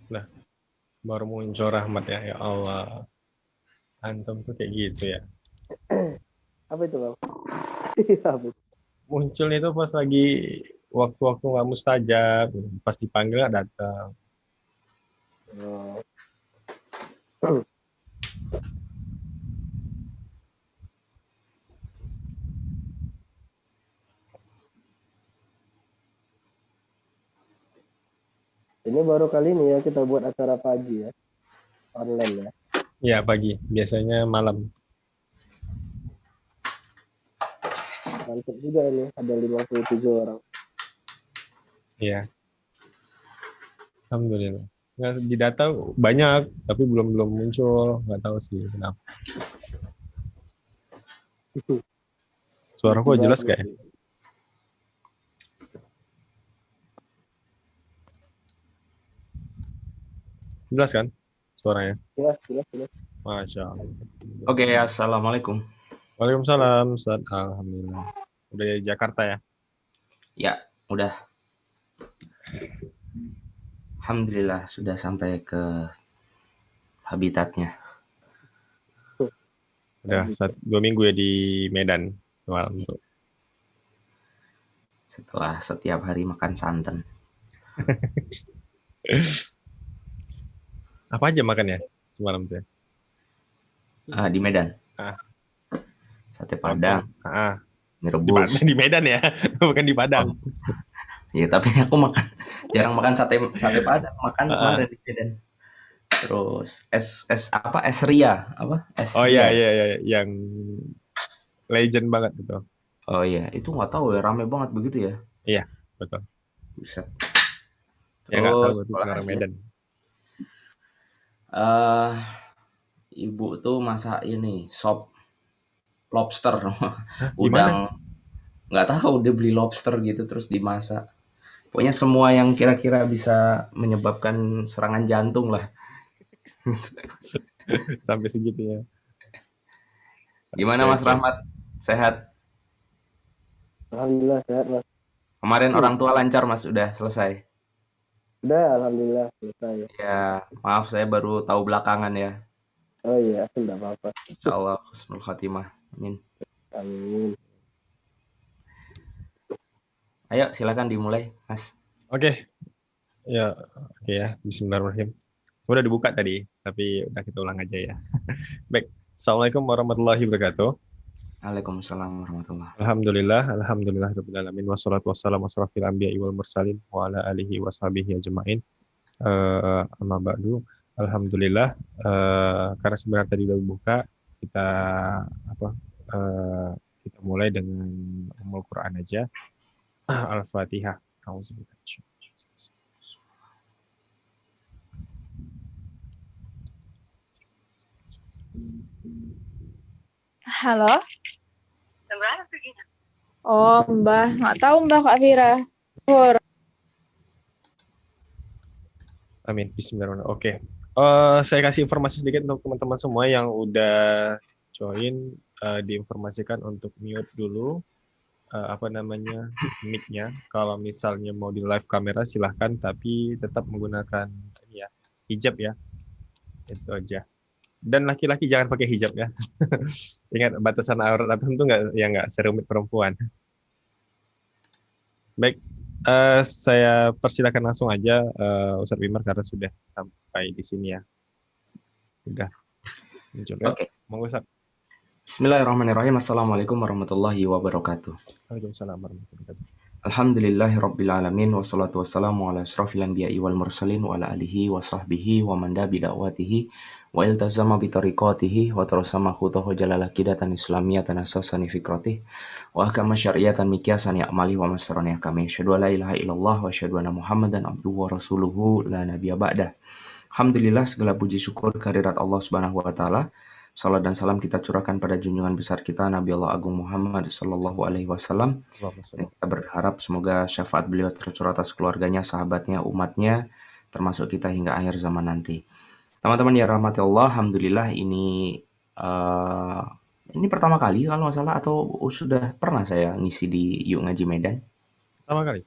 Nah, baru muncul rahmat ya. Ya Allah. Antum tuh kayak gitu ya. Apa itu bang? Iya betul. Munculnya itu pas lagi waktu-waktu nggak mustajab. Pas dipanggil nggak datang. Oh. Ini baru kali ini ya kita buat acara pagi ya, online ya. Ya pagi. Biasanya malam. Mantap juga ini, ada 57 orang. Iya. Alhamdulillah. Nggak, di data banyak, tapi belum muncul. Nggak tahu sih kenapa. Suaraku Tiba-tiba jelas terus. kayak. Jelas kan suaranya? Jelas, jelas, jelas. Masya Allah. Oke, assalamualaikum. Waalaikumsalam, Ustaz. Alhamdulillah. Udah di Jakarta ya? Ya, udah. Alhamdulillah sudah sampai ke habitatnya. Udah 2 minggu ya di Medan semalam tuh. Setelah setiap hari makan santan. Apa aja makannya semalam tuh? Di Medan. Sate Padang, mie rebus. Di Medan ya, bukan di Padang. Ya, tapi aku jarang makan sate Padang. Makan kemarin di Medan. Terus es ria apa? Es Oh ria. iya, yang legend banget gitu. Oh iya, itu nggak tahu ya, rame banget begitu ya. Iya, betul. Buset. Ya nggak tahu Terus itu orang Medan. Ibu tuh masak ini sop lobster. Gimana? Nggak tahu, dia beli lobster gitu terus dimasak. Pokoknya semua yang kira-kira bisa menyebabkan serangan jantung lah. Sampai segitunya. Gimana Mas Rahmat? Sehat? Alhamdulillah sehat mas. Kemarin orang tua lancar Mas, udah selesai? Udah, alhamdulillah selesai. Ya, maaf saya baru tahu belakangan ya. Oh iya, tidak apa-apa. Insyaallah husnul khatimah. Amin. Amin. Ayo silakan dimulai, Mas. Oke. Ya, oke ya. Bismillahirrahmanirrahim. Udah dibuka tadi, tapi udah kita ulang aja ya. Baik. Assalamualaikum warahmatullahi wabarakatuh. Waalaikumsalam warahmatullahi. Alhamdulillah rabbil alamin wassalatu wassalamu asrofil anbiya'i wal mursalin wa ala alihi washabihi ajmain. Amma ba'du. Alhamdulillah, karena sebenarnya tadi udah dibuka, kita kita mulai dengan Ummul Quran aja. Al-Fatihah. Halo. Oh, Mbah. Nggak tahu Mbah Kak Fira. Amin. Bismillahirrahmanirrahim. Oke. Saya kasih informasi sedikit untuk teman-teman semua yang udah join, diinformasikan untuk mute dulu mic-nya. Kalau misalnya mau di live kamera silahkan, tapi tetap menggunakan hijab ya. Itu aja. Dan laki-laki jangan pakai hijab ya. Ingat batasan aurat itu nggak serumit perempuan. Baik, saya persilakan langsung aja Ustadz Wimar karena sudah sampai di sini ya. Udah muncul. Oke. Monggo Ustadz. Bismillahirrahmanirrahim. Assalamualaikum warahmatullahi wabarakatuh. Waalaikumsalam warahmatullahi wabarakatuh. Alhamdulillahirabbil alamin wassalatu wassalamu ala asrofil anbiya'i wal mursalin wa ala alihi wa sahbihi wa man da'a bi da'watihi wa iltazama bi tariqatihi wa tarasama khutahu jalala qidatan islamiyatan asasani fikratihi wa ahkama syari'atan miqyasan ya'mali wa masrani kami asyhadu la ilaha illallah wa asyhadu anna muhammadan abduhu wa rasuluhu la nabiyya ba'dah. Alhamdulillah, segala puji syukur kehadirat Allah Subhanahu wa taala. Salam dan salam kita curahkan pada junjungan besar kita Nabi Allah Agung Muhammad sallallahu alaihi wasallam. Kita berharap semoga syafaat beliau tercurah atas keluarganya, sahabatnya, umatnya, termasuk kita hingga akhir zaman nanti. Teman-teman ya rahmati Allah, alhamdulillah ini pertama kali kalau nggak salah, atau sudah pernah saya ngisi di Yuk Ngaji Medan? Pertama kali.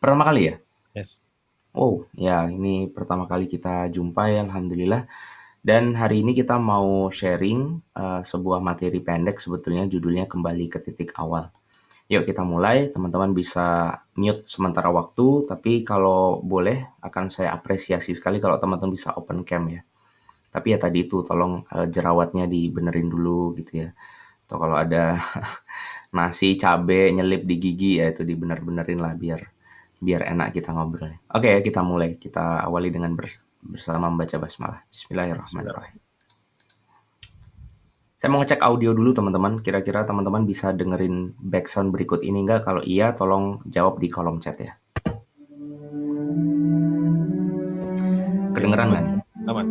Pertama kali ya? Yes. Oh, ya ini pertama kali kita jumpa ya, alhamdulillah. Dan hari ini kita mau sharing sebuah materi pendek sebetulnya judulnya kembali ke titik awal. Yuk kita mulai, teman-teman bisa mute sementara waktu, tapi kalau boleh akan saya apresiasi sekali kalau teman-teman bisa open cam ya. Tapi ya tadi itu tolong jerawatnya dibenerin dulu gitu ya. Atau kalau ada nasi cabe nyelip di gigi ya itu dibener-benerin lah biar enak kita ngobrol. Oke, kita mulai. Kita awali dengan bersama membaca basmalah. Bismillahirrahmanirrahim. Saya mau ngecek audio dulu teman-teman. Kira-kira teman-teman bisa dengerin background berikut ini enggak? Kalau iya, tolong jawab di kolom chat ya. Kedengeran nggak nih? Aman.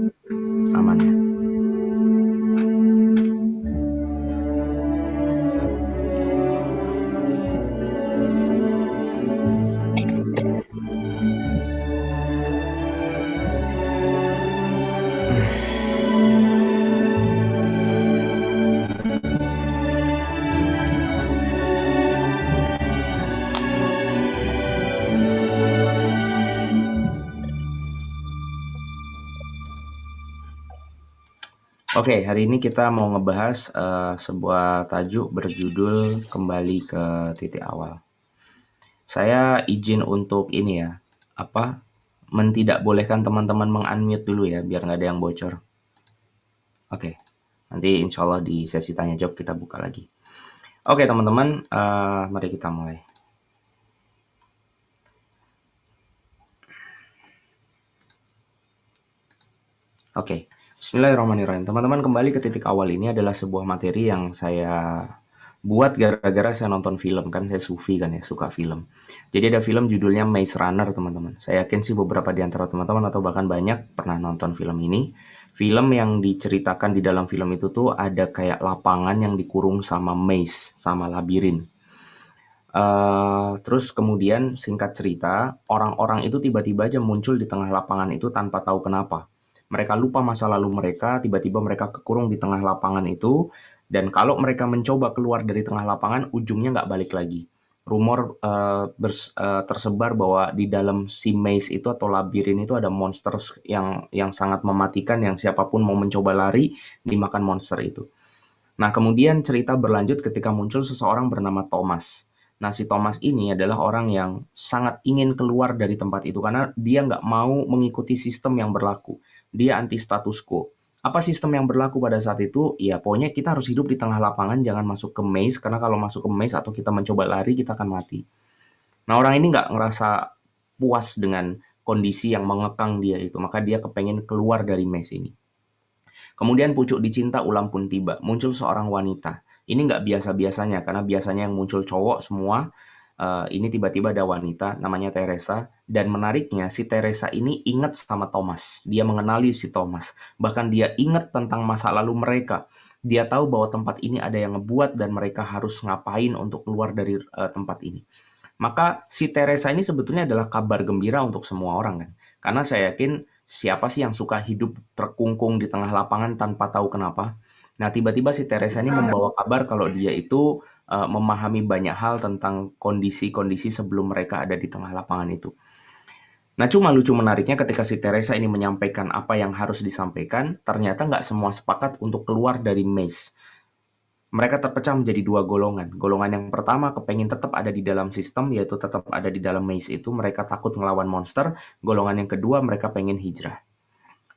Aman ya. Oke, hari ini kita mau ngebahas sebuah tajuk berjudul kembali ke titik awal. Saya izin untuk ini ya, mentidakbolehkan teman-teman meng-unmute dulu ya, biar nggak ada yang bocor. Oke, nanti insya Allah di sesi tanya jawab kita buka lagi. Oke teman-teman, mari kita mulai. Oke, bismillahirrahmanirrahim. Teman-teman, kembali ke titik awal ini adalah sebuah materi yang saya buat gara-gara saya nonton film, kan saya sufi kan ya, suka film. Jadi ada film judulnya Maze Runner teman-teman. Saya yakin sih beberapa di antara teman-teman atau bahkan banyak pernah nonton film ini. Film yang diceritakan di dalam film itu tuh ada kayak lapangan yang dikurung sama maze, sama labirin. Terus kemudian singkat cerita, orang-orang itu tiba-tiba aja muncul di tengah lapangan itu tanpa tahu kenapa. Mereka lupa masa lalu mereka, tiba-tiba mereka kekurung di tengah lapangan itu, dan kalau mereka mencoba keluar dari tengah lapangan, ujungnya nggak balik lagi. Rumor tersebar bahwa di dalam si maze itu atau labirin itu ada monster yang sangat mematikan, yang siapapun mau mencoba lari, dimakan monster itu. Nah, kemudian cerita berlanjut ketika muncul seseorang bernama Thomas. Nah, si Thomas ini adalah orang yang sangat ingin keluar dari tempat itu karena dia nggak mau mengikuti sistem yang berlaku. Dia anti status quo. Apa sistem yang berlaku pada saat itu? Ya, pokoknya kita harus hidup di tengah lapangan, jangan masuk ke maze, karena kalau masuk ke maze atau kita mencoba lari, kita akan mati. Nah, orang ini nggak ngerasa puas dengan kondisi yang mengekang dia itu, maka dia kepengen keluar dari maze ini. Kemudian pucuk dicinta ulam pun tiba, muncul seorang wanita. Ini nggak biasa-biasanya, karena biasanya yang muncul cowok semua, ini tiba-tiba ada wanita, namanya Teresa. Dan menariknya, si Teresa ini ingat sama Thomas. Dia mengenali si Thomas. Bahkan dia ingat tentang masa lalu mereka. Dia tahu bahwa tempat ini ada yang ngebuat dan mereka harus ngapain untuk keluar dari tempat ini. Maka si Teresa ini sebetulnya adalah kabar gembira untuk semua orang kan. Karena saya yakin siapa sih yang suka hidup terkungkung di tengah lapangan tanpa tahu kenapa. Nah, tiba-tiba si Teresa ini membawa kabar kalau dia itu memahami banyak hal tentang kondisi-kondisi sebelum mereka ada di tengah lapangan itu. Nah, cuma lucu menariknya ketika si Teresa ini menyampaikan apa yang harus disampaikan, ternyata nggak semua sepakat untuk keluar dari maze. Mereka terpecah menjadi dua golongan. Golongan yang pertama kepengen tetap ada di dalam sistem, yaitu tetap ada di dalam maze itu. Mereka takut ngelawan monster. Golongan yang kedua mereka pengen hijrah.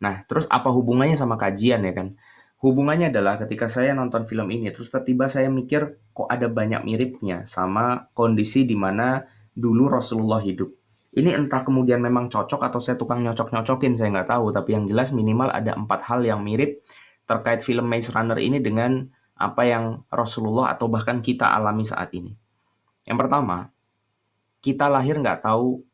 Nah, terus apa hubungannya sama kajian ya kan? Hubungannya adalah ketika saya nonton film ini, terus tiba-tiba saya mikir kok ada banyak miripnya sama kondisi di mana dulu Rasulullah hidup. Ini entah kemudian memang cocok atau saya tukang nyocok-nyocokin, saya nggak tahu. Tapi yang jelas minimal ada 4 hal yang mirip terkait film Maze Runner ini dengan apa yang Rasulullah atau bahkan kita alami saat ini. Yang pertama, kita lahir nggak tahu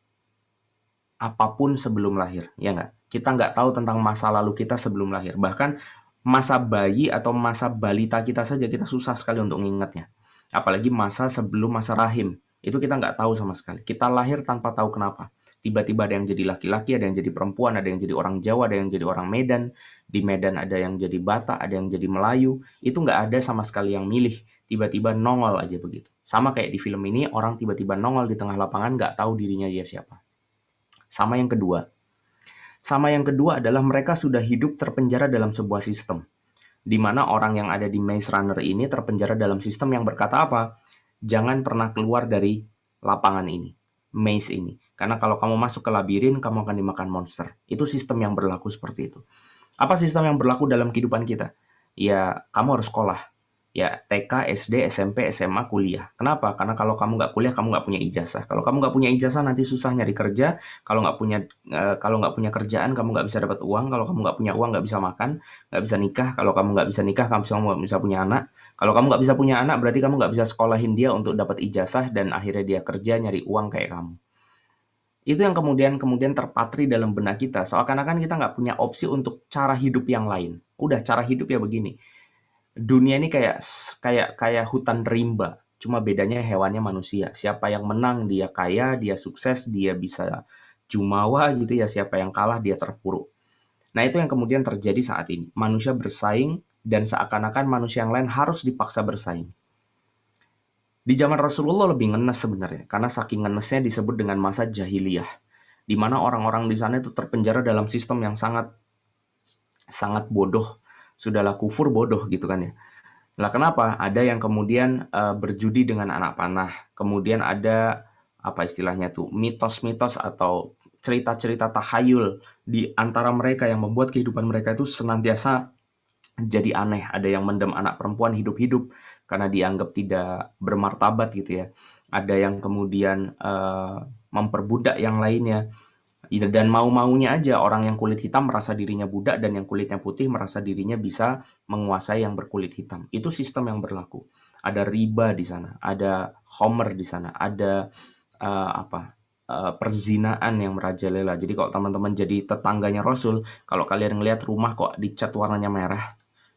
apapun sebelum lahir, ya nggak? Kita nggak tahu tentang masa lalu kita sebelum lahir. Bahkan masa bayi atau masa balita kita saja kita susah sekali untuk mengingatnya. Apalagi masa sebelum masa rahim. Itu kita nggak tahu sama sekali. Kita lahir tanpa tahu kenapa. Tiba-tiba ada yang jadi laki-laki, ada yang jadi perempuan, ada yang jadi orang Jawa, ada yang jadi orang Medan. Di Medan ada yang jadi Batak, ada yang jadi Melayu. Itu nggak ada sama sekali yang milih. Tiba-tiba nongol aja begitu. Sama kayak di film ini, orang tiba-tiba nongol di tengah lapangan nggak tahu dirinya dia siapa. Sama yang kedua. Sama yang kedua adalah mereka sudah hidup terpenjara dalam sebuah sistem. Di mana orang yang ada di Maze Runner ini terpenjara dalam sistem yang berkata apa? Jangan pernah keluar dari lapangan ini, maze ini. Karena kalau kamu masuk ke labirin, kamu akan dimakan monster. Itu sistem yang berlaku seperti itu. Apa sistem yang berlaku dalam kehidupan kita? Ya, kamu harus sekolah. Ya, TK, SD, SMP, SMA, kuliah. Kenapa? Karena kalau kamu nggak kuliah, kamu nggak punya ijazah. Kalau kamu nggak punya ijazah, nanti susah nyari kerja. Kalau nggak punya kerjaan, kamu nggak bisa dapat uang. Kalau kamu nggak punya uang, nggak bisa makan, nggak bisa nikah. Kalau kamu nggak bisa nikah, kamu nggak bisa punya anak. Kalau kamu nggak bisa punya anak, berarti kamu nggak bisa sekolahin dia untuk dapat ijazah dan akhirnya dia kerja nyari uang kayak kamu. Itu yang kemudian terpatri dalam benak kita. Seakan-akan kita nggak punya opsi untuk cara hidup yang lain. Udah, cara hidup ya begini. Dunia ini kayak hutan rimba, cuma bedanya hewannya manusia. Siapa yang menang dia kaya, dia sukses, dia bisa jumawa gitu ya. Siapa yang kalah dia terpuruk. Nah, itu yang kemudian terjadi saat ini. Manusia bersaing dan seakan-akan manusia yang lain harus dipaksa bersaing. Di zaman Rasulullah lebih ngenes sebenarnya, karena saking ngenesnya disebut dengan masa jahiliyah, di mana orang-orang di sana itu terpenjara dalam sistem yang sangat bodoh. Sudahlah kufur bodoh gitu kan ya. Nah, kenapa? Ada yang kemudian berjudi dengan anak panah. Kemudian ada apa istilahnya tuh, mitos-mitos atau cerita-cerita tahayul di antara mereka yang membuat kehidupan mereka itu senantiasa jadi aneh. Ada yang mendem anak perempuan hidup-hidup karena dianggap tidak bermartabat gitu ya. Ada yang kemudian memperbudak yang lainnya. Dan mau-maunya aja orang yang kulit hitam merasa dirinya budak dan yang kulitnya putih merasa dirinya bisa menguasai yang berkulit hitam. Itu sistem yang berlaku. Ada riba di sana, ada homer di sana, ada perzinaan yang merajalela. Jadi kalau teman-teman jadi tetangganya Rasul, kalau kalian ngelihat rumah kok dicat warnanya merah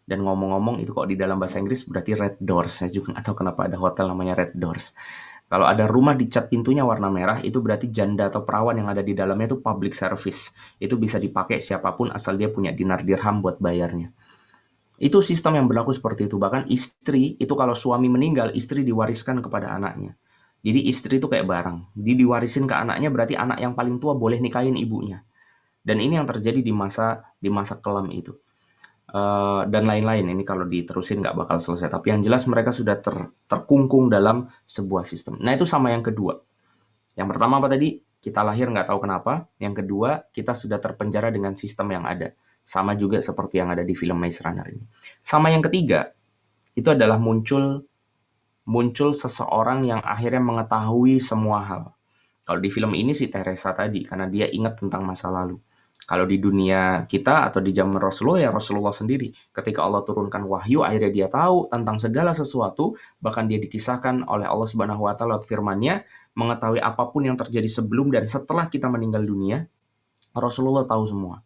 dan ngomong-ngomong itu kok di dalam bahasa Inggris berarti red doors. Saya juga nggak tahu kenapa ada hotel namanya red doors. Kalau ada rumah dicat pintunya warna merah, itu berarti janda atau perawan yang ada di dalamnya itu public service. Itu bisa dipakai siapapun asal dia punya dinar dirham buat bayarnya. Itu sistem yang berlaku seperti itu. Bahkan istri, itu kalau suami meninggal, istri diwariskan kepada anaknya. Jadi istri itu kayak barang. Diwarisin ke anaknya, berarti anak yang paling tua boleh nikahin ibunya. Dan ini yang terjadi di masa kelam itu. Dan lain-lain. Ini kalau diterusin nggak bakal selesai. Tapi yang jelas mereka sudah terkungkung dalam sebuah sistem. Nah, itu sama yang kedua. Yang pertama apa tadi? Kita lahir nggak tahu kenapa. Yang kedua, kita sudah terpenjara dengan sistem yang ada. Sama juga seperti yang ada di film Maze Runner ini. Sama yang ketiga, itu adalah muncul seseorang yang akhirnya mengetahui semua hal. Kalau di film ini si Teresa tadi, karena dia ingat tentang masa lalu. Kalau di dunia kita atau di zaman Rasulullah, ya Rasulullah sendiri. Ketika Allah turunkan wahyu, akhirnya dia tahu tentang segala sesuatu. Bahkan dia dikisahkan oleh Allah Subhanahu wa Ta'ala lewat firman-Nya, mengetahui apapun yang terjadi sebelum dan setelah kita meninggal dunia. Rasulullah tahu semua.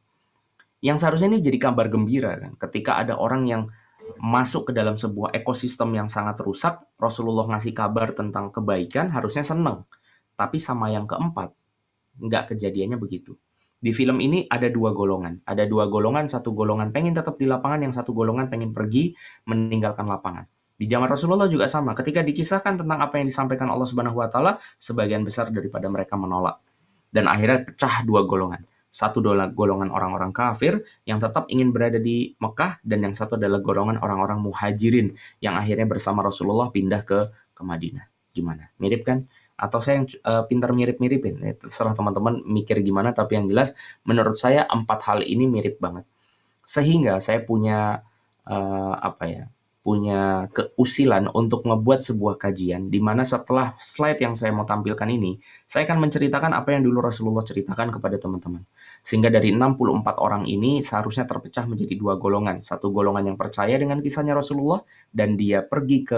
Yang seharusnya ini jadi kabar gembira kan. Ketika ada orang yang masuk ke dalam sebuah ekosistem yang sangat rusak, Rasulullah ngasih kabar tentang kebaikan, harusnya senang. Tapi sama yang keempat, nggak kejadiannya begitu. Di film ini ada dua golongan. Ada dua golongan, satu golongan pengen tetap di lapangan, yang satu golongan pengen pergi meninggalkan lapangan. Di zaman Rasulullah juga sama. Ketika dikisahkan tentang apa yang disampaikan Allah Subhanahu wa Ta'ala, sebagian besar daripada mereka menolak. Dan akhirnya pecah dua golongan. Satu golongan orang-orang kafir yang tetap ingin berada di Mekah, dan yang satu adalah golongan orang-orang muhajirin yang akhirnya bersama Rasulullah pindah ke Madinah. Gimana? Mirip kan? Atau saya yang pintar mirip-miripin, ya, terserah teman-teman mikir gimana, tapi yang jelas menurut saya 4 hal ini mirip banget. Sehingga saya punya punya keusilan untuk ngebuat sebuah kajian di mana setelah slide yang saya mau tampilkan ini, saya akan menceritakan apa yang dulu Rasulullah ceritakan kepada teman-teman. Sehingga dari 64 orang ini seharusnya terpecah menjadi dua golongan. Satu golongan yang percaya dengan kisahnya Rasulullah dan dia pergi ke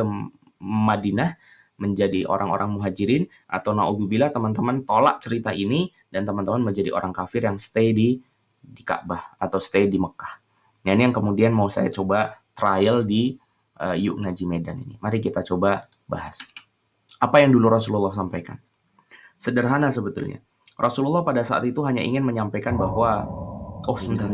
Madinah menjadi orang-orang muhajirin, atau naudzubillah teman-teman tolak cerita ini dan teman-teman menjadi orang kafir yang stay di Ka'bah atau stay di Mekah. Nah, ini yang kemudian mau saya coba trial di Yuk Ngaji Medan ini. Mari kita coba bahas. Apa yang dulu Rasulullah sampaikan? Sederhana sebetulnya. Rasulullah pada saat itu hanya ingin menyampaikan bahwa sebentar.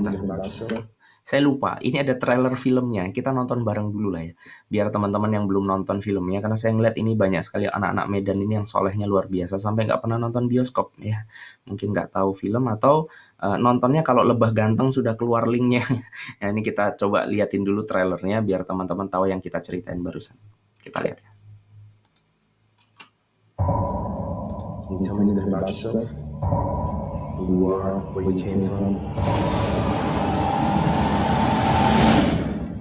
Saya lupa, ini ada trailer filmnya. Kita nonton bareng dulu lah ya. Biar teman-teman yang belum nonton filmnya, karena saya ngeliat ini banyak sekali anak-anak Medan ini yang solehnya luar biasa sampai nggak pernah nonton bioskop ya. Mungkin nggak tahu film atau nontonnya kalau Lebah Ganteng sudah keluar linknya. Nah ini kita coba liatin dulu trailernya biar teman-teman tahu yang kita ceritain barusan. Kita lihat ya. Can you tell me anything about yourself? Who you are, where you came from?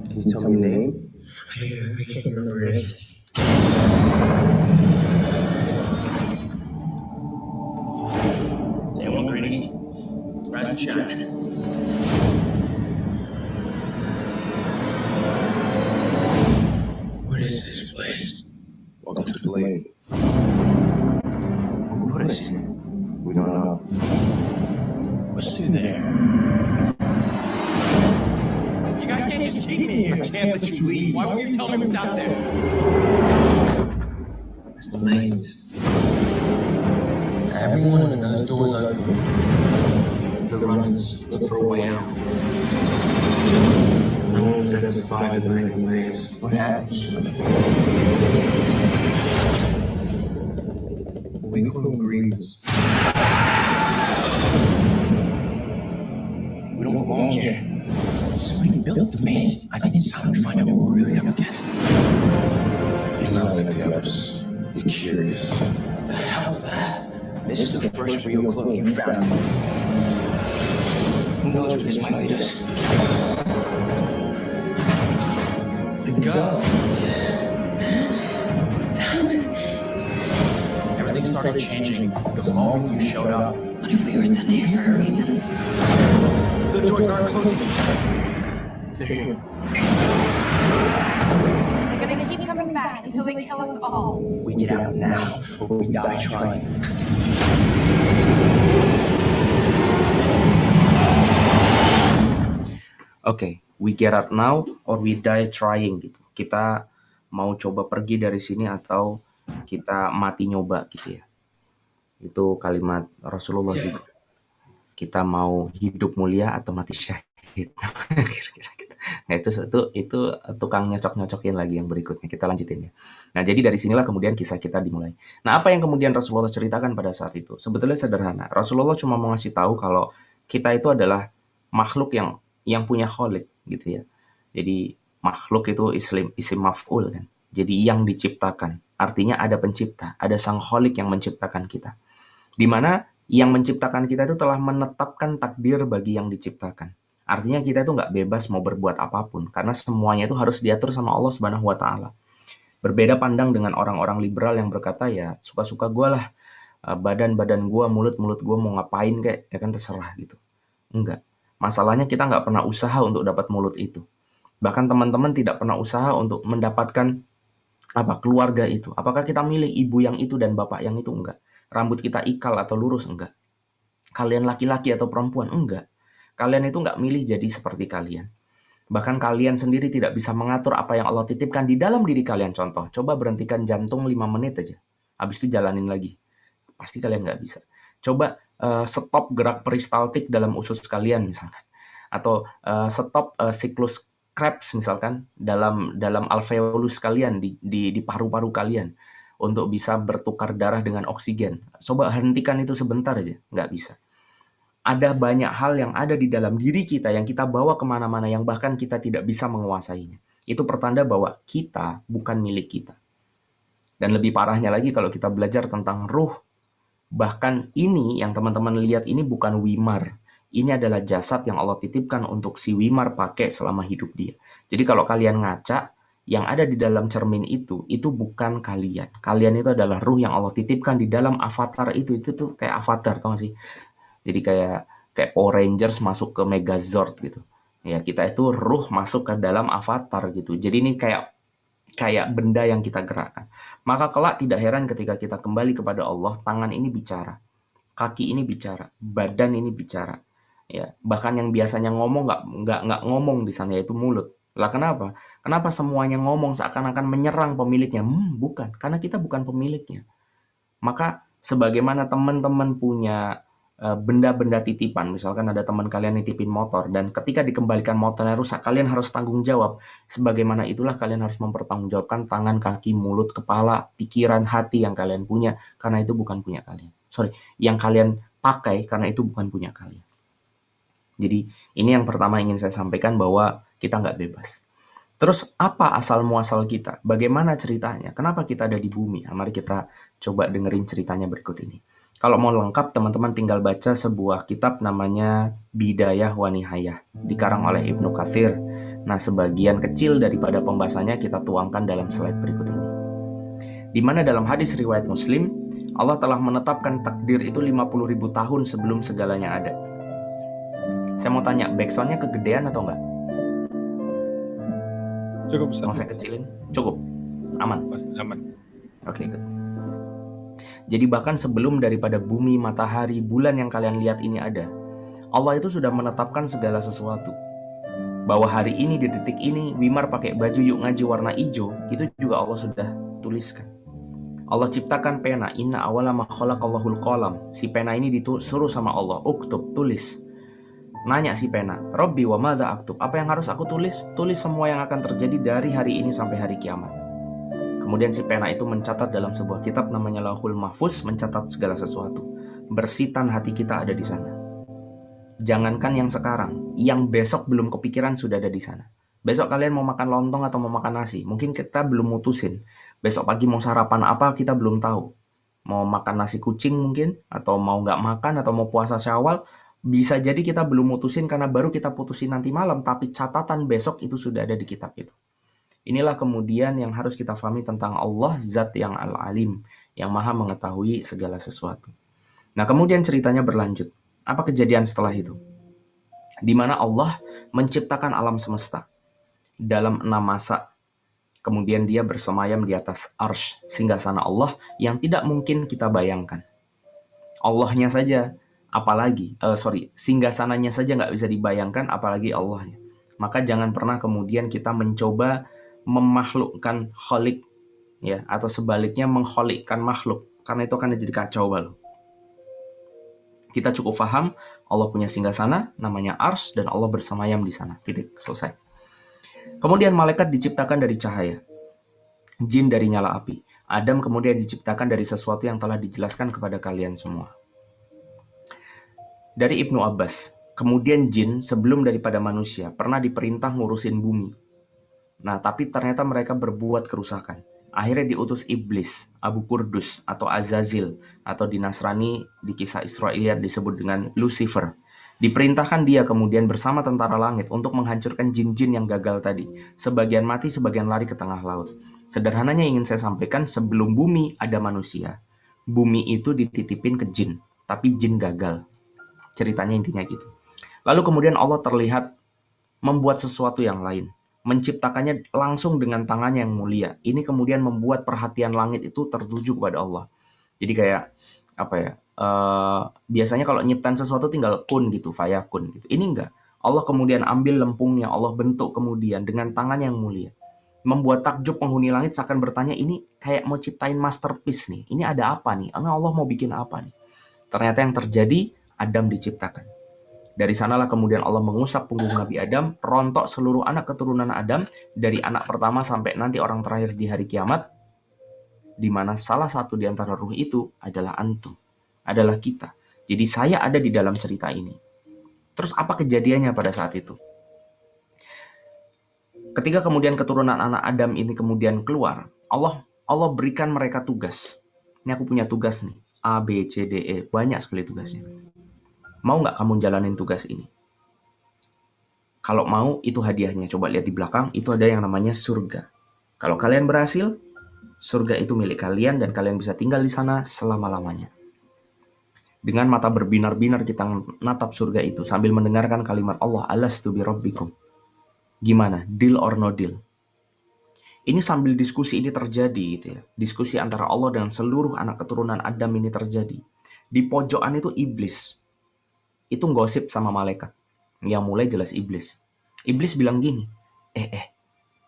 Can you tell me your name? I can't remember it. Damn, Grady. Rise and shine. What is this place? Welcome to the Blade. Who put us here? We don't know. What's through there? You guys can't just keep me here. I can't let you leave. Why won't you tell me what's out there? It's the lanes. Everyone in those doors open. The runners look for a way out. No one has ever survived the night in the lanes. What happens? We call them Greens. We don't belong here. Somebody built the maze. I think it's time we find out what we're really up against. You're not like the others. You're curious. What the hell's that? This is the first real clue you found. Who knows where this might lead us? It's a go. Thomas, Everything started changing the moment you showed up. what if we were sent here for a reason? The doors aren't closing. They're here. They're gonna keep coming back until they kill us all. We get out now, or we die trying. Oke, we get out now or we die trying gitu. Kita mau coba pergi dari sini atau kita mati nyoba gitu ya. Itu kalimat Rasulullah juga. Kita mau hidup mulia atau mati syahid. Kira-kira gitu. Nah, itu tukang nyocok-nyocokin lagi yang berikutnya. Kita lanjutin ya. Nah, jadi dari sinilah kemudian kisah kita dimulai. Nah, apa yang kemudian Rasulullah ceritakan pada saat itu? Sebetulnya sederhana. Rasulullah cuma mau ngasih tahu kalau kita itu adalah makhluk yang punya kholik gitu ya. Jadi makhluk itu isim maf'ul kan. Jadi yang diciptakan. Artinya ada pencipta, ada sang kholik yang menciptakan kita. Di mana yang menciptakan kita itu telah menetapkan takdir bagi yang diciptakan. Artinya kita itu nggak bebas mau berbuat apapun, karena semuanya itu harus diatur sama Allah Subhanahu wa Ta'ala. Berbeda pandang dengan orang-orang liberal yang berkata ya suka-suka gue lah, badan-badan gue, mulut-mulut gue mau ngapain kayak ya kan terserah gitu. Enggak. Masalahnya kita nggak pernah usaha untuk dapat mulut itu. Bahkan teman-teman tidak pernah usaha untuk mendapatkan keluarga itu. Apakah kita milih ibu yang itu dan bapak yang itu? Enggak. Rambut kita ikal atau lurus? Enggak. Kalian laki-laki atau perempuan? Enggak. Kalian itu nggak milih jadi seperti kalian. Bahkan kalian sendiri tidak bisa mengatur apa yang Allah titipkan di dalam diri kalian. Contoh, coba berhentikan jantung 5 menit aja. Habis itu jalanin lagi. Pasti kalian nggak bisa. Coba stop gerak peristaltik dalam usus kalian misalkan. Atau stop siklus Krebs misalkan dalam alveolus kalian di paru-paru kalian untuk bisa bertukar darah dengan oksigen. Coba hentikan itu sebentar aja, nggak bisa. Ada banyak hal yang ada di dalam diri kita yang kita bawa kemana-mana yang bahkan kita tidak bisa menguasainya. Itu pertanda bahwa kita bukan milik kita. Dan lebih parahnya lagi kalau kita belajar tentang ruh, bahkan ini yang teman-teman lihat ini bukan wimar. Ini adalah jasad yang Allah titipkan untuk si wimar pakai selama hidup dia. Jadi kalau kalian ngaca, yang ada di dalam cermin itu bukan kalian. Kalian itu adalah ruh yang Allah titipkan di dalam avatar itu tuh kayak avatar, tau gak sih? Jadi kayak Power Rangers masuk ke Megazord gitu. Ya, kita itu ruh masuk ke dalam avatar gitu. Jadi ini kayak benda yang kita gerakkan. Maka kelak tidak heran ketika kita kembali kepada Allah, tangan ini bicara, kaki ini bicara, badan ini bicara. Ya, bahkan yang biasanya ngomong nggak ngomong di sana yaitu mulut. Lah kenapa? Kenapa semuanya ngomong seakan-akan menyerang pemiliknya? Bukan, karena kita bukan pemiliknya. Maka sebagaimana teman-teman punya benda-benda titipan. Misalkan ada teman kalian nitipin motor, dan ketika dikembalikan motornya rusak, kalian harus tanggung jawab. Sebagaimana itulah kalian harus mempertanggungjawabkan tangan, kaki, mulut, kepala, pikiran, hati yang kalian punya, karena itu bukan punya kalian. Yang kalian pakai, karena itu bukan punya kalian. Jadi ini yang pertama ingin saya sampaikan, bahwa kita nggak bebas. Terus apa asal muasal kita? Bagaimana ceritanya? Kenapa kita ada di bumi? Nah, mari kita coba dengerin ceritanya berikut ini. Kalau mau lengkap, teman-teman tinggal baca sebuah kitab namanya Bidayah wa Nihayah, dikarang oleh Ibnu Katsir. Nah, sebagian kecil daripada pembahasannya kita tuangkan dalam slide berikut ini. Di mana dalam hadis riwayat Muslim, Allah telah menetapkan takdir itu 50.000 tahun sebelum segalanya ada. Saya mau tanya, backsoundnya kegedean atau enggak? Cukup besar. Mau saya kecilin? Cukup? Aman? Aman. Oke, good. Jadi bahkan sebelum daripada bumi, matahari, bulan yang kalian lihat ini ada, Allah itu sudah menetapkan segala sesuatu. Bahwa hari ini di titik ini Wimar pakai baju yuk ngaji warna hijau, itu juga Allah sudah tuliskan. Allah ciptakan pena, inna awala ma khalaqallahul qalam. Si pena ini disuruh sama Allah, uktub, tulis. Nanya si pena, Robbi wa madza aktub, apa yang harus aku tulis? Tulis semua yang akan terjadi dari hari ini sampai hari kiamat. Kemudian si pena itu mencatat dalam sebuah kitab namanya Lauhul Mahfuz, mencatat segala sesuatu. Bersitan hati kita ada di sana. Jangankan yang sekarang, yang besok belum kepikiran sudah ada di sana. Besok kalian mau makan lontong atau mau makan nasi, mungkin kita belum mutusin. Besok pagi mau sarapan apa kita belum tahu. Mau makan nasi kucing mungkin, atau mau nggak makan, atau mau puasa Syawal. Bisa jadi kita belum mutusin karena baru kita putusin nanti malam, tapi catatan besok itu sudah ada di kitab itu. Inilah kemudian yang harus kita pahami tentang Allah, Zat yang Al-Alim, yang maha mengetahui segala sesuatu. Nah, kemudian ceritanya berlanjut. Apa kejadian setelah itu? Di mana Allah menciptakan alam semesta dalam 6 masa. Kemudian dia bersemayam di atas arsy, singgasana Allah yang tidak mungkin kita bayangkan. Allahnya saja, singgasananya saja nggak bisa dibayangkan, apalagi Allahnya. Maka jangan pernah kemudian kita mencoba memakhlukkan khalik, ya, atau sebaliknya mengkhalikkan makhluk, karena itu akan jadi kacau balau. Kita cukup paham Allah punya singgasana namanya arsy dan Allah bersemayam di sana. Titik, selesai. Kemudian malaikat diciptakan dari cahaya, jin dari nyala api, Adam kemudian diciptakan dari sesuatu yang telah dijelaskan kepada kalian semua. Dari Ibnu Abbas, kemudian jin sebelum daripada manusia pernah diperintah ngurusin bumi. Nah, tapi ternyata mereka berbuat kerusakan. Akhirnya diutus iblis, Abu Kurdus atau Azazil, atau di Nasrani di kisah Israiliyat disebut dengan Lucifer. Diperintahkan dia kemudian bersama tentara langit untuk menghancurkan jin-jin yang gagal tadi. Sebagian mati, sebagian lari ke tengah laut. Sederhananya ingin saya sampaikan, sebelum bumi ada manusia. Bumi itu dititipin ke jin, tapi jin gagal. Ceritanya intinya gitu. Lalu kemudian Allah terlihat membuat sesuatu yang lain. Menciptakannya langsung dengan tangannya yang mulia. Ini kemudian membuat perhatian langit itu tertuju kepada Allah. Jadi kayak apa ya? Biasanya kalau nyiptain sesuatu tinggal kun gitu, fayakun gitu. Ini enggak. Allah kemudian ambil lempungnya, Allah bentuk kemudian dengan tangan yang mulia. Membuat takjub penghuni langit seakan bertanya, ini kayak mau ciptain masterpiece nih. Ini ada apa nih? Allah mau bikin apa nih? Ternyata yang terjadi, Adam diciptakan. Dari sanalah kemudian Allah mengusap punggung Nabi Adam, rontok seluruh anak keturunan Adam, dari anak pertama sampai nanti orang terakhir di hari kiamat, di mana salah satu di antara ruh itu adalah antum, adalah kita. Jadi saya ada di dalam cerita ini. Terus apa kejadiannya pada saat itu? Ketika kemudian keturunan anak Adam ini kemudian keluar, Allah berikan mereka tugas. Ini aku punya tugas nih, A, B, C, D, E, banyak sekali tugasnya. Mau nggak kamu jalanin tugas ini? Kalau mau, itu hadiahnya. Coba lihat di belakang, itu ada yang namanya surga. Kalau kalian berhasil, surga itu milik kalian dan kalian bisa tinggal di sana selama-lamanya. Dengan mata berbinar-binar kita natap surga itu sambil mendengarkan kalimat Allah, alastu bi rabbikum. Gimana? Deal or no deal? Ini sambil diskusi ini terjadi gitu ya. Diskusi antara Allah dengan seluruh anak keturunan Adam ini terjadi. Di pojokan itu iblis. Itu gosip sama malaikat. Yang mulai jelas iblis. Iblis bilang gini,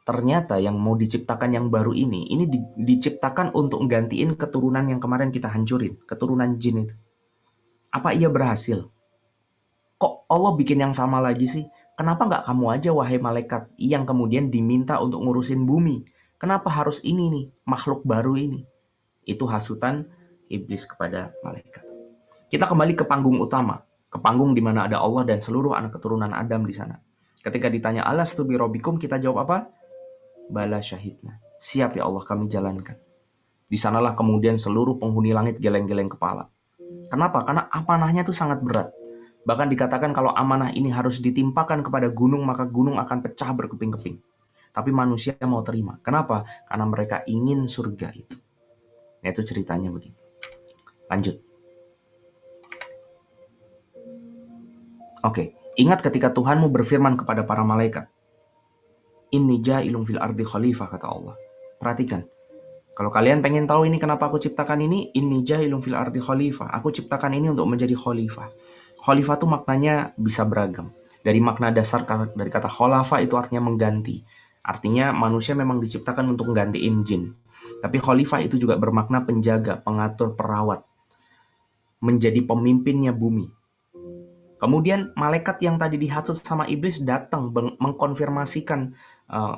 ternyata yang mau diciptakan yang baru ini diciptakan untuk gantiin keturunan yang kemarin kita hancurin, keturunan jin itu. Apa ia berhasil? Kok Allah bikin yang sama lagi sih? Kenapa nggak kamu aja wahai malaikat yang kemudian diminta untuk ngurusin bumi? Kenapa harus ini nih, makhluk baru ini? Itu hasutan iblis kepada malaikat. Kita kembali ke panggung utama, ke panggung di mana ada Allah dan seluruh anak keturunan Adam di sana. Ketika ditanya alastu bi rabbikum, kita jawab apa? Bala syahidna. Siap ya Allah, kami jalankan. Di sanalah kemudian seluruh penghuni langit geleng-geleng kepala. Kenapa? Karena amanahnya itu sangat berat. Bahkan dikatakan kalau amanah ini harus ditimpakan kepada gunung, maka gunung akan pecah berkeping-keping. Tapi manusia mau terima. Kenapa? Karena mereka ingin surga itu. Nah, itu ceritanya begitu. Lanjut. Oke, ingat ketika Tuhanmu berfirman kepada para malaikat, Inni ja'ilun fil ardi khalifah, kata Allah. Perhatikan. Kalau kalian pengen tahu ini kenapa aku ciptakan ini, Inni ja'ilun fil ardi khalifah. Aku ciptakan ini untuk menjadi khalifah. Khalifah itu maknanya bisa beragam. Dari makna dasar dari kata khalafa itu artinya mengganti. Artinya manusia memang diciptakan untuk menggantiin jin. Tapi khalifah itu juga bermakna penjaga, pengatur, perawat. Menjadi pemimpinnya bumi. Kemudian malaikat yang tadi dihasut sama iblis datang mengkonfirmasikan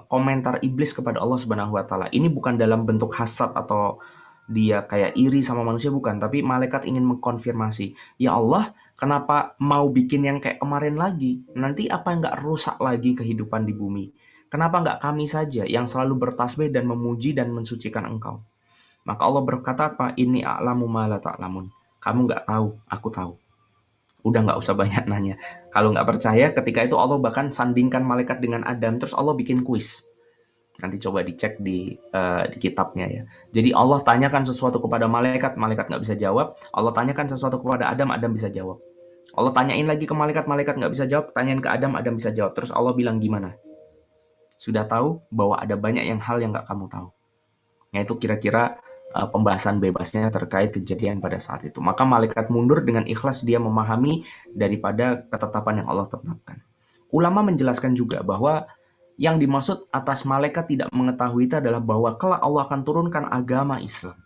komentar iblis kepada Allah Subhanahu wa taala. Ini bukan dalam bentuk hasad atau dia kayak iri sama manusia, bukan, tapi malaikat ingin mengkonfirmasi, ya Allah, kenapa mau bikin yang kayak kemarin lagi? Nanti apa nggak rusak lagi kehidupan di bumi? Kenapa nggak kami saja yang selalu bertasbih dan memuji dan mensucikan Engkau? Maka Allah berkata apa? Inni a'lamu ma la ta'lamun. Kamu nggak tahu, aku tahu. Udah nggak usah banyak nanya. Kalau nggak percaya, ketika itu Allah bahkan sandingkan malaikat dengan Adam, terus Allah bikin kuis. Nanti coba dicek di kitabnya ya. Jadi Allah tanyakan sesuatu kepada malaikat, malaikat nggak bisa jawab. Allah tanyakan sesuatu kepada Adam, Adam bisa jawab. Allah tanyain lagi ke malaikat, malaikat nggak bisa jawab. Tanyain ke Adam, Adam bisa jawab. Terus Allah bilang gimana? Sudah tahu bahwa ada banyak hal yang nggak kamu tahu. Nah itu kira-kira pembahasan bebasnya terkait kejadian pada saat itu. Maka malaikat mundur dengan ikhlas, dia memahami daripada ketetapan yang Allah tetapkan. Ulama menjelaskan juga bahwa yang dimaksud atas malaikat tidak mengetahui itu adalah bahwa kelak Allah akan turunkan agama Islam.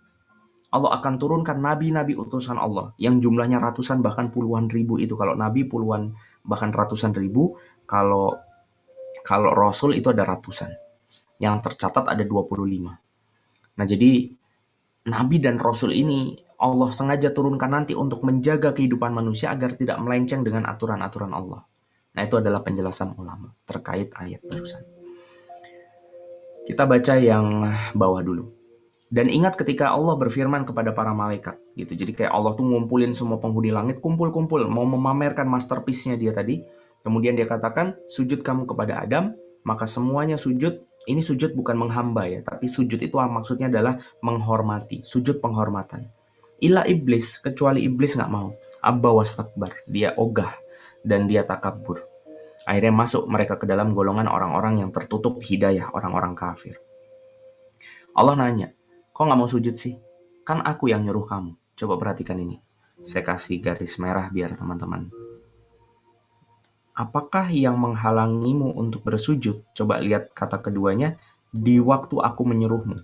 Allah akan turunkan nabi-nabi utusan Allah yang jumlahnya ratusan bahkan puluhan ribu itu. Kalau nabi puluhan bahkan ratusan ribu, kalau rasul itu ada ratusan. Yang tercatat ada 25. Nah, jadi nabi dan rasul ini Allah sengaja turunkan nanti untuk menjaga kehidupan manusia agar tidak melenceng dengan aturan-aturan Allah. Nah, itu adalah penjelasan ulama terkait ayat barusan. Kita baca yang bawah dulu. Dan ingat ketika Allah berfirman kepada para malaikat, gitu. Jadi kayak Allah tuh ngumpulin semua penghuni langit, kumpul-kumpul, mau memamerkan masterpiece-nya dia tadi. Kemudian dia katakan, sujud kamu kepada Adam, maka semuanya sujud. Ini sujud bukan menghamba ya, tapi sujud itu maksudnya adalah menghormati, sujud penghormatan. Illa iblis, kecuali iblis nggak mau. Abba wastakbar, dia ogah dan dia takabur. Akhirnya masuk mereka ke dalam golongan orang-orang yang tertutup hidayah, orang-orang kafir. Allah nanya, kok nggak mau sujud sih? Kan aku yang nyuruh kamu. Coba perhatikan ini. Saya kasih garis merah biar teman-teman. Apakah yang menghalangimu untuk bersujud? Coba lihat kata keduanya, di waktu aku menyuruhmu.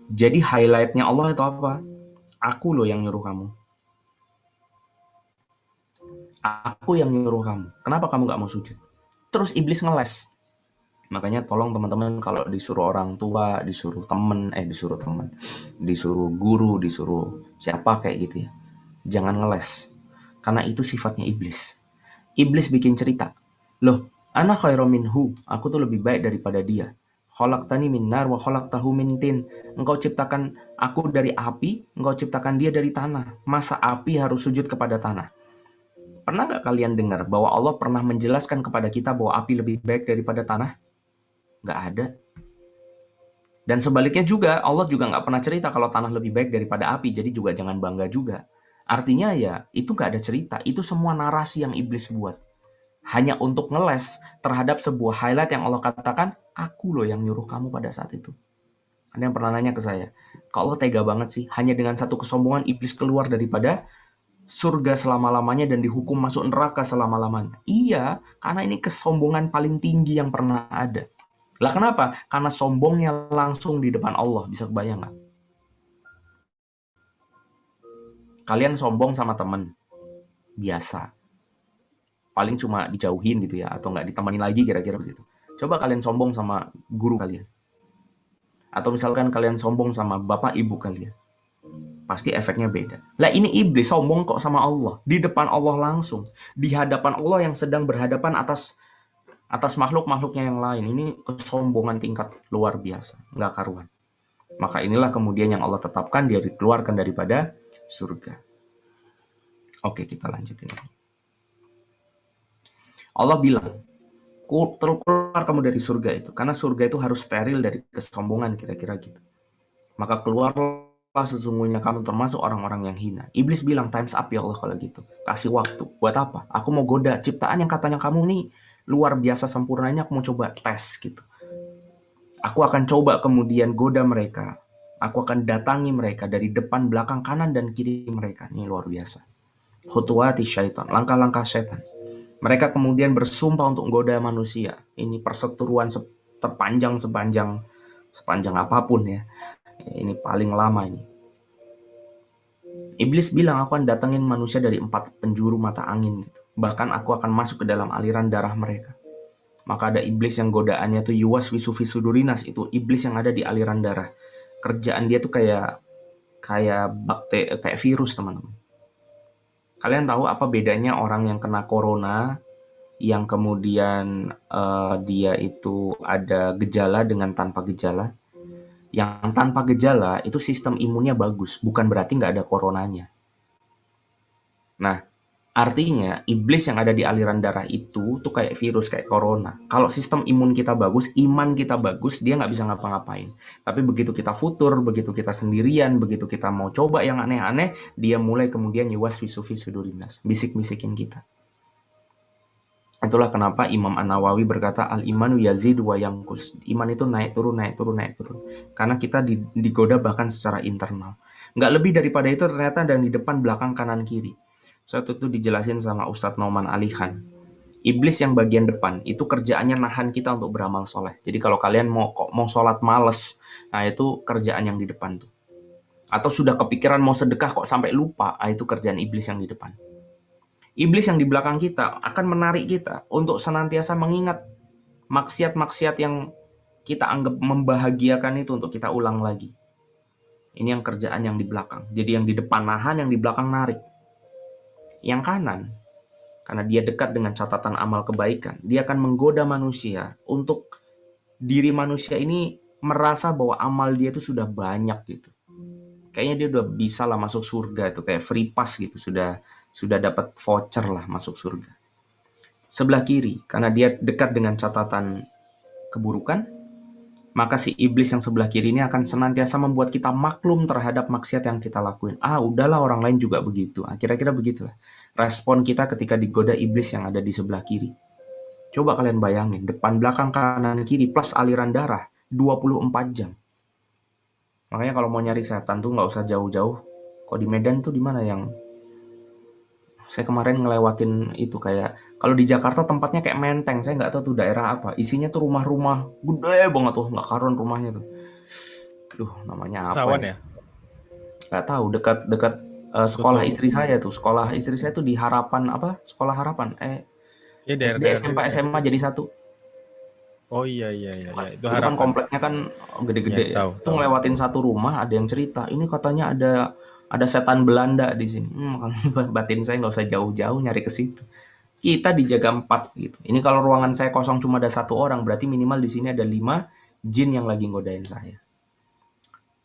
Jadi highlightnya Allah itu apa? Aku loh yang nyuruh kamu. Aku yang nyuruh kamu. Kenapa kamu gak mau sujud? Terus iblis ngeles. Makanya tolong teman-teman kalau disuruh orang tua, disuruh temen, disuruh guru, disuruh siapa kayak gitu ya. Jangan ngeles. Karena itu sifatnya iblis. Iblis bikin cerita. Loh, ana khairum minhu. Aku tuh lebih baik daripada dia. Khalaqtani min nar wa khalaqtahu min tin. Engkau ciptakan aku dari api, engkau ciptakan dia dari tanah. Masa api harus sujud kepada tanah? Pernah gak kalian dengar bahwa Allah pernah menjelaskan kepada kita bahwa api lebih baik daripada tanah? Gak ada. Dan sebaliknya juga, Allah juga gak pernah cerita kalau tanah lebih baik daripada api, jadi juga jangan bangga juga. Artinya ya, itu gak ada cerita, itu semua narasi yang iblis buat. Hanya untuk ngeles terhadap sebuah highlight yang Allah katakan, aku loh yang nyuruh kamu pada saat itu. Ada yang pernah nanya ke saya, kok Allah tega banget sih, hanya dengan satu kesombongan iblis keluar daripada surga selama-lamanya dan dihukum masuk neraka selama-lamanya. Iya, karena ini kesombongan paling tinggi yang pernah ada. Lah kenapa? Karena sombongnya langsung di depan Allah. Bisa kebayang nggak? Kalian sombong sama temen, biasa. Paling cuma dijauhin gitu ya, atau nggak ditemenin lagi kira-kira begitu. Coba kalian sombong sama guru kalian. Atau misalkan kalian sombong sama bapak ibu kalian. Pasti efeknya beda. Lah ini iblis sombong kok sama Allah. Di depan Allah langsung. Di hadapan Allah yang sedang berhadapan atas makhluk-makhluknya yang lain. Ini kesombongan tingkat luar biasa. Nggak karuan. Maka inilah kemudian yang Allah tetapkan, dia dikeluarkan daripada surga. Oke, kita lanjutin. Allah bilang, keluar kamu dari surga itu. Karena surga itu harus steril dari kesombongan, kira-kira gitu. Maka keluarlah, sesungguhnya kamu termasuk orang-orang yang hina. Iblis bilang, times up ya Allah kalau gitu. Kasih waktu. Buat apa? Aku mau goda ciptaan yang katanya kamu nih luar biasa sempurnanya, aku mau coba tes gitu. Aku akan coba kemudian goda mereka. Aku akan datangi mereka dari depan, belakang, kanan, dan kiri mereka. Ini luar biasa. Khutuwati syaitan, langkah-langkah setan. Mereka kemudian bersumpah untuk goda manusia. Ini perseteruan terpanjang sepanjang apapun ya. Ini paling lama ini. Iblis bilang, aku akan datangin manusia dari 4 penjuru mata angin gitu. Bahkan aku akan masuk ke dalam aliran darah mereka. Maka ada iblis yang godaannya tuh yuwas wisufi sudurinas, itu iblis yang ada di aliran darah. Kerjaan dia tuh kayak bakteri, kayak virus, teman-teman. Kalian tahu apa bedanya orang yang kena corona, yang kemudian dia itu ada gejala dengan tanpa gejala? Yang tanpa gejala itu sistem imunnya bagus, bukan berarti nggak ada coronanya. Nah, artinya iblis yang ada di aliran darah itu tuh kayak virus, kayak corona. Kalau sistem imun kita bagus, iman kita bagus, dia nggak bisa ngapa-ngapain. Tapi begitu kita futur, begitu kita sendirian, begitu kita mau coba yang aneh-aneh, dia mulai kemudian yuwas wisufi sudurinas, bisik-bisikin kita. Itulah kenapa Imam An-Nawawi berkata, al-imanu yazid wa yanqus. Iman itu naik turun. Karena kita digoda bahkan secara internal. Nggak lebih daripada itu ternyata, dan di depan, belakang, kanan, kiri. Suatu itu dijelasin sama Ustadz Nauman Ali Khan. Iblis yang bagian depan itu kerjaannya nahan kita untuk beramal soleh. Jadi kalau kalian mau sholat males, nah itu kerjaan yang di depan tuh. Atau sudah kepikiran mau sedekah kok sampai lupa, nah itu kerjaan iblis yang di depan. Iblis yang di belakang kita akan menarik kita untuk senantiasa mengingat maksiat-maksiat yang kita anggap membahagiakan itu untuk kita ulang lagi. Ini yang kerjaan yang di belakang. Jadi yang di depan nahan, yang di belakang narik. Yang kanan, karena dia dekat dengan catatan amal kebaikan, dia akan menggoda manusia untuk diri manusia ini merasa bahwa amal dia itu sudah banyak gitu. Kayaknya dia udah bisa lah masuk surga itu, kayak free pass gitu, sudah dapat voucher lah masuk surga. Sebelah kiri, karena dia dekat dengan catatan keburukan, maka si iblis yang sebelah kiri ini akan senantiasa membuat kita maklum terhadap maksiat yang kita lakuin. Udahlah, orang lain juga begitu. Kira-kira begitulah respon kita ketika digoda iblis yang ada di sebelah kiri. Coba kalian bayangin, depan, belakang, kanan, kiri, plus aliran darah, 24 jam. Makanya kalau mau nyari setan tuh nggak usah jauh-jauh. Kalau di Medan tuh di mana yang saya kemarin ngelewatin itu, kayak kalau di Jakarta tempatnya kayak Menteng, saya nggak tahu tuh daerah apa, isinya tuh rumah-rumah gede banget tuh, nggak karuan rumahnya tuh. Namanya apa? Sawan ya? Nggak tahu, dekat sekolah istri saya tuh. Sekolah istri saya tuh di Harapan apa? Sekolah Harapan. Ya, SD, SMP, SMA jadi satu. Oh iya. Itu kan kompleknya kan gede-gede ya. Itu ngelewatin satu rumah, ada yang cerita, ini katanya ada setan Belanda di sini. Batin saya nggak usah jauh-jauh nyari ke situ. Kita dijaga 4 gitu. Ini kalau ruangan saya kosong cuma ada 1 orang, berarti minimal di sini ada 5 jin yang lagi ngodain saya.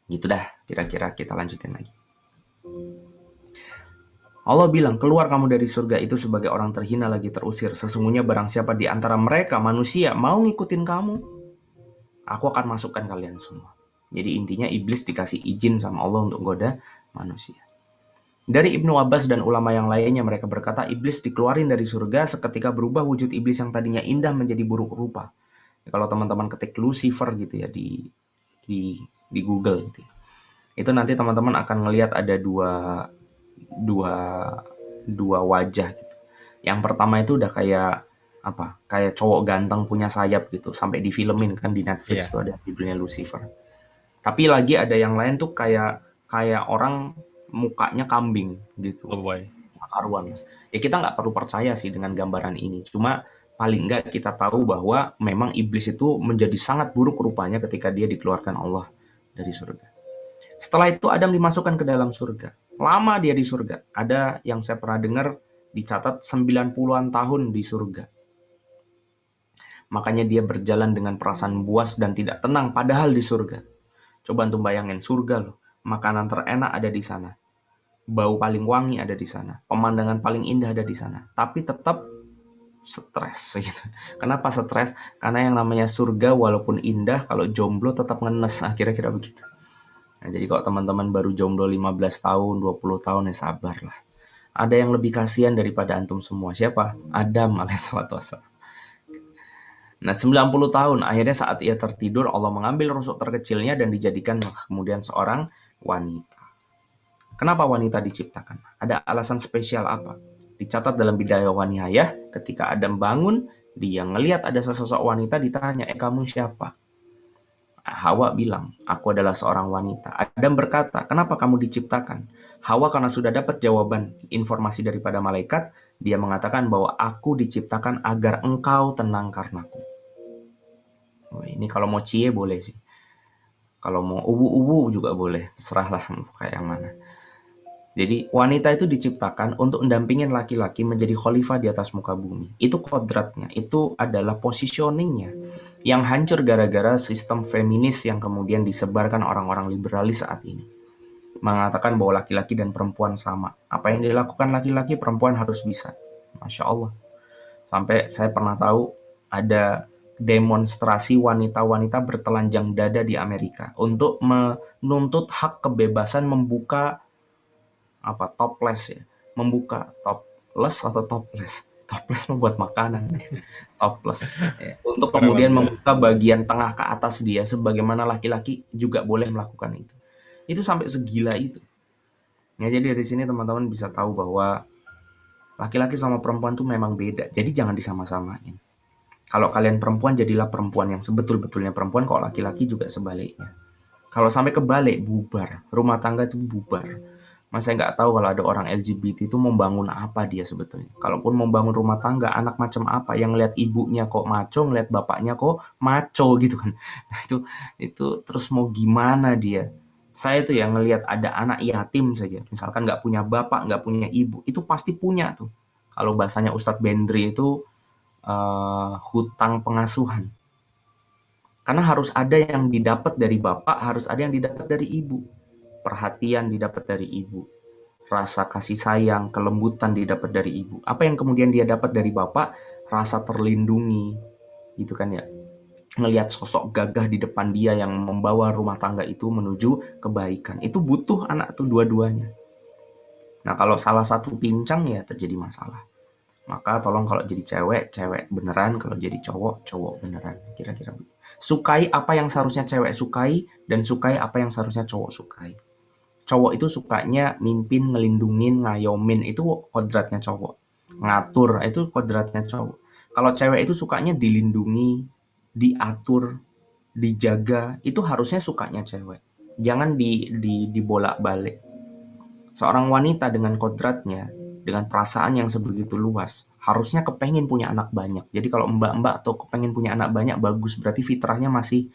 Gitu dah, kira-kira kita lanjutin lagi. Allah bilang, keluar kamu dari surga itu sebagai orang terhina lagi terusir. Sesungguhnya barang siapa di antara mereka manusia mau ngikutin kamu, aku akan masukkan kalian semua. Jadi intinya iblis dikasih izin sama Allah untuk goda manusia. Dari Ibnu Abbas dan ulama yang lainnya, mereka berkata iblis dikeluarin dari surga seketika berubah wujud iblis yang tadinya indah menjadi buruk rupa. Kalau teman-teman ketik Lucifer gitu ya di Google gitu. Itu nanti teman-teman akan ngelihat ada dua wajah gitu. Yang pertama itu udah kayak cowok ganteng punya sayap gitu, sampai difilmin kan di Netflix tuh ada judulnya Lucifer. Tapi lagi ada yang lain tuh kayak orang mukanya kambing gitu. Oh boy. Karuan. Ya kita nggak perlu percaya sih dengan gambaran ini. Cuma paling nggak kita tahu bahwa memang iblis itu menjadi sangat buruk rupanya ketika dia dikeluarkan Allah dari surga. Setelah itu Adam dimasukkan ke dalam surga. Lama dia di surga. Ada yang saya pernah dengar dicatat 90-an tahun di surga. Makanya dia berjalan dengan perasaan puas dan tidak tenang padahal di surga. Coba antum bayangin surga loh. Makanan terenak ada di sana. Bau paling wangi ada di sana, pemandangan paling indah ada di sana, tapi tetap stres gitu. Kenapa stres? Karena yang namanya surga walaupun indah, kalau jomblo tetap ngenes. Kira-kira begitu. Nah, jadi kalau teman-teman baru jomblo 15 tahun, 20 tahun ya sabarlah. Ada yang lebih kasihan daripada antum semua. Siapa? Adam alaihissalam. Nah 90 tahun akhirnya saat ia tertidur Allah mengambil rusuk terkecilnya dan dijadikan kemudian seorang wanita. Kenapa wanita diciptakan? Ada alasan spesial apa? Dicatat dalam Bidayah wa Nihayah, ketika Adam bangun, dia ngelihat ada sesosok wanita, ditanya, kamu siapa? Hawa bilang, aku adalah seorang wanita. Adam berkata, kenapa kamu diciptakan? Hawa karena sudah dapat jawaban informasi daripada malaikat, dia mengatakan bahwa aku diciptakan agar engkau tenang karenaku. Oh, ini kalau mau cie boleh sih. Kalau mau ubu-ubu juga boleh, terserahlah kayak yang mana. Jadi wanita itu diciptakan untuk mendampingin laki-laki menjadi khalifah di atas muka bumi. Itu kodratnya, itu adalah positioningnya. Yang hancur gara-gara sistem feminis yang kemudian disebarkan orang-orang liberalis saat ini. Mengatakan bahwa laki-laki dan perempuan sama. Apa yang dilakukan laki-laki, perempuan harus bisa. Masya Allah. Sampai saya pernah tahu ada demonstrasi wanita-wanita bertelanjang dada di Amerika. Untuk menuntut hak kebebasan membuka topless ya, membuka topless atau topless membuat makanan topless ya. Untuk kemudian membuka bagian tengah ke atas dia sebagaimana laki-laki juga boleh melakukan itu sampai segila itu ya. Jadi dari sini teman-teman bisa tahu bahwa laki-laki sama perempuan tuh memang beda, jadi jangan disama-samain. Kalau kalian perempuan jadilah perempuan yang sebetul-betulnya perempuan, kalau laki-laki juga sebaliknya. Kalau sampai kebalik bubar, rumah tangga itu bubar. Mas saya nggak tahu kalau ada orang LGBT itu membangun apa dia sebetulnya. Kalaupun membangun rumah tangga, anak macam apa yang ngeliat ibunya kok maco, ngeliat bapaknya kok maco gitu kan. Nah itu terus mau gimana dia? Saya tuh yang ngeliat ada anak yatim saja, misalkan nggak punya bapak, nggak punya ibu, itu pasti punya tuh. Kalau bahasanya Ustadz Bendri itu hutang pengasuhan. Karena harus ada yang didapat dari bapak, harus ada yang didapat dari ibu. Perhatian didapat dari ibu, rasa kasih sayang, kelembutan didapat dari ibu. Apa yang kemudian dia dapat dari bapak? Rasa terlindungi, gitu kan ya. Ngelihat sosok gagah di depan dia yang membawa rumah tangga itu menuju kebaikan. Itu butuh anak tuh dua-duanya. Nah kalau salah satu pincang ya terjadi masalah. Maka tolong kalau jadi cewek beneran, kalau jadi cowok beneran. Kira-kira sukai apa yang seharusnya cewek sukai dan sukai apa yang seharusnya cowok sukai. Cowok itu sukanya mimpin, ngelindungin, ngayomin, itu kodratnya cowok. Ngatur, itu kodratnya cowok. Kalau cewek itu sukanya dilindungi, diatur, dijaga, itu harusnya sukanya cewek. Jangan dibolak-balik. Seorang wanita dengan kodratnya, dengan perasaan yang sebegitu luas, harusnya kepengen punya anak banyak. Jadi kalau mbak-mbak atau kepengen punya anak banyak, bagus. Berarti fitrahnya masih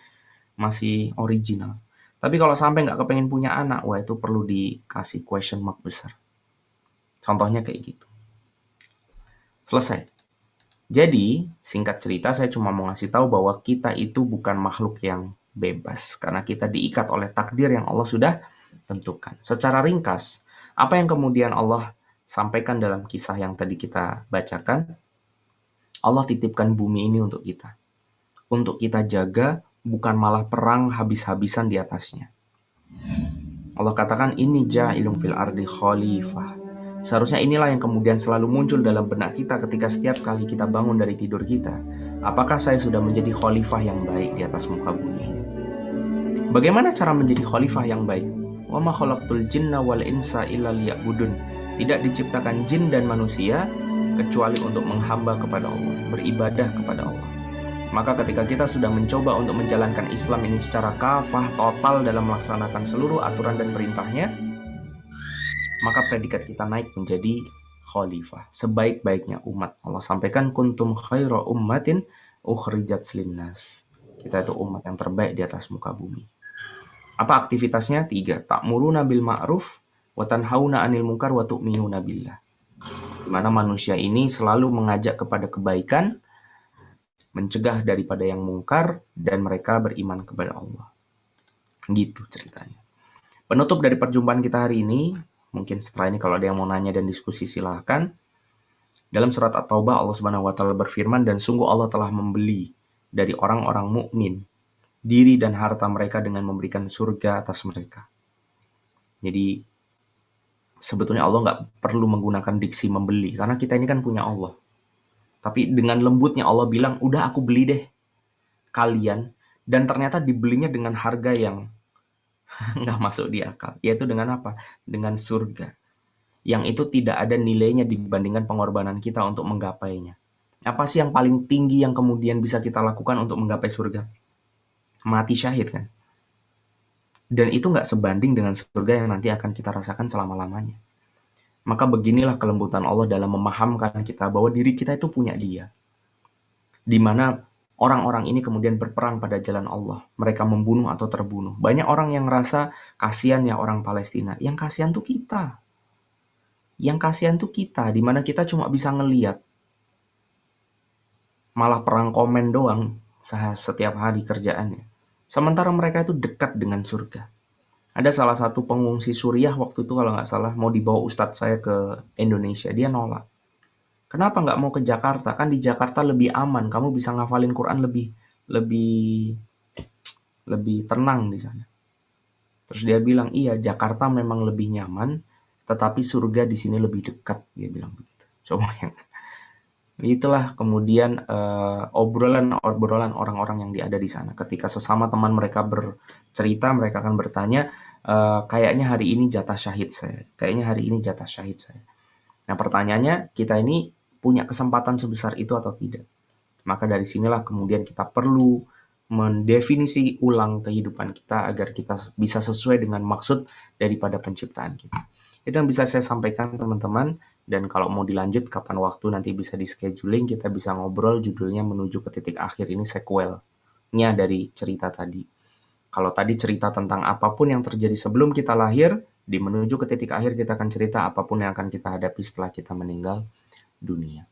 original. Tapi kalau sampai nggak kepengen punya anak, wah itu perlu dikasih question mark besar. Contohnya kayak gitu. Selesai. Jadi, singkat cerita saya cuma mau ngasih tahu bahwa kita itu bukan makhluk yang bebas. Karena kita diikat oleh takdir yang Allah sudah tentukan. Secara ringkas, apa yang kemudian Allah sampaikan dalam kisah yang tadi kita bacakan, Allah titipkan bumi ini untuk kita. Untuk kita jaga, bukan malah perang habis-habisan di atasnya. Allah katakan, ini ja'ilun fil ardi khalifah. Seharusnya inilah yang kemudian selalu muncul dalam benak kita ketika setiap kali kita bangun dari tidur kita. Apakah saya sudah menjadi khalifah yang baik di atas muka bumi ini? Bagaimana cara menjadi khalifah yang baik? Wa ma khalaqtul jinna wal insa illa liya'budun. Tidak diciptakan jin dan manusia kecuali untuk menghamba kepada Allah, beribadah kepada Allah. Maka ketika kita sudah mencoba untuk menjalankan Islam ini secara kafah, total dalam melaksanakan seluruh aturan dan perintahnya, maka predikat kita naik menjadi khalifah, sebaik-baiknya umat. Allah sampaikan kuntum khaira ummatin ukhrijat linnas. Kita itu umat yang terbaik di atas muka bumi. Apa aktivitasnya? 3. Ta'muruna bil ma'ruf wa tanhauna 'anil munkar wa tu'minuna billah. Di mana manusia ini selalu mengajak kepada kebaikan, mencegah daripada yang mungkar, dan mereka beriman kepada Allah. Gitu ceritanya. Penutup dari perjumpaan kita hari ini, mungkin setelah ini kalau ada yang mau nanya dan diskusi silahkan. Dalam surat At-Taubah Allah Subhanahu wa taala berfirman, dan sungguh Allah telah membeli dari orang-orang mukmin diri dan harta mereka dengan memberikan surga atas mereka. Jadi sebetulnya Allah nggak perlu menggunakan diksi membeli, karena kita ini kan punya Allah. Tapi dengan lembutnya Allah bilang, udah aku beli deh kalian, dan ternyata dibelinya dengan harga yang nggak masuk di akal. Yaitu dengan apa? Dengan surga. Yang itu tidak ada nilainya dibandingkan pengorbanan kita untuk menggapainya. Apa sih yang paling tinggi yang kemudian bisa kita lakukan untuk menggapai surga? Mati syahid kan? Dan itu nggak sebanding dengan surga yang nanti akan kita rasakan selama-lamanya. Maka beginilah kelembutan Allah dalam memahamkan kita bahwa diri kita itu punya Dia. Di mana orang-orang ini kemudian berperang pada jalan Allah. Mereka membunuh atau terbunuh. Banyak orang yang ngerasa kasihan ya orang Palestina. Yang kasihan tuh kita. Yang kasihan tuh kita. Di mana kita cuma bisa ngeliat. Malah perang komen doang setiap hari kerjaannya. Sementara mereka itu dekat dengan surga. Ada salah satu pengungsi Suriah waktu itu kalau nggak salah mau dibawa ustadz saya ke Indonesia. Dia nolak. Kenapa nggak mau ke Jakarta? Kan di Jakarta lebih aman. Kamu bisa ngafalin Quran lebih tenang di sana. Terus dia bilang, iya Jakarta memang lebih nyaman, tetapi surga di sini lebih dekat. Dia bilang begitu. Coba yang itulah kemudian obrolan orang-orang yang ada di sana. Ketika sesama teman mereka bercerita, mereka akan bertanya, kayaknya hari ini jatah syahid saya. Kayaknya hari ini jatah syahid saya. Nah pertanyaannya, kita ini punya kesempatan sebesar itu atau tidak? Maka dari sinilah kemudian kita perlu mendefinisi ulang kehidupan kita agar kita bisa sesuai dengan maksud daripada penciptaan kita. Itu yang bisa saya sampaikan teman-teman. Dan kalau mau dilanjut kapan waktu nanti bisa di scheduling, kita bisa ngobrol, judulnya menuju ke titik akhir, ini sequelnya dari cerita tadi. Kalau tadi cerita tentang apapun yang terjadi sebelum kita lahir, di menuju ke titik akhir kita akan cerita apapun yang akan kita hadapi setelah kita meninggal dunia.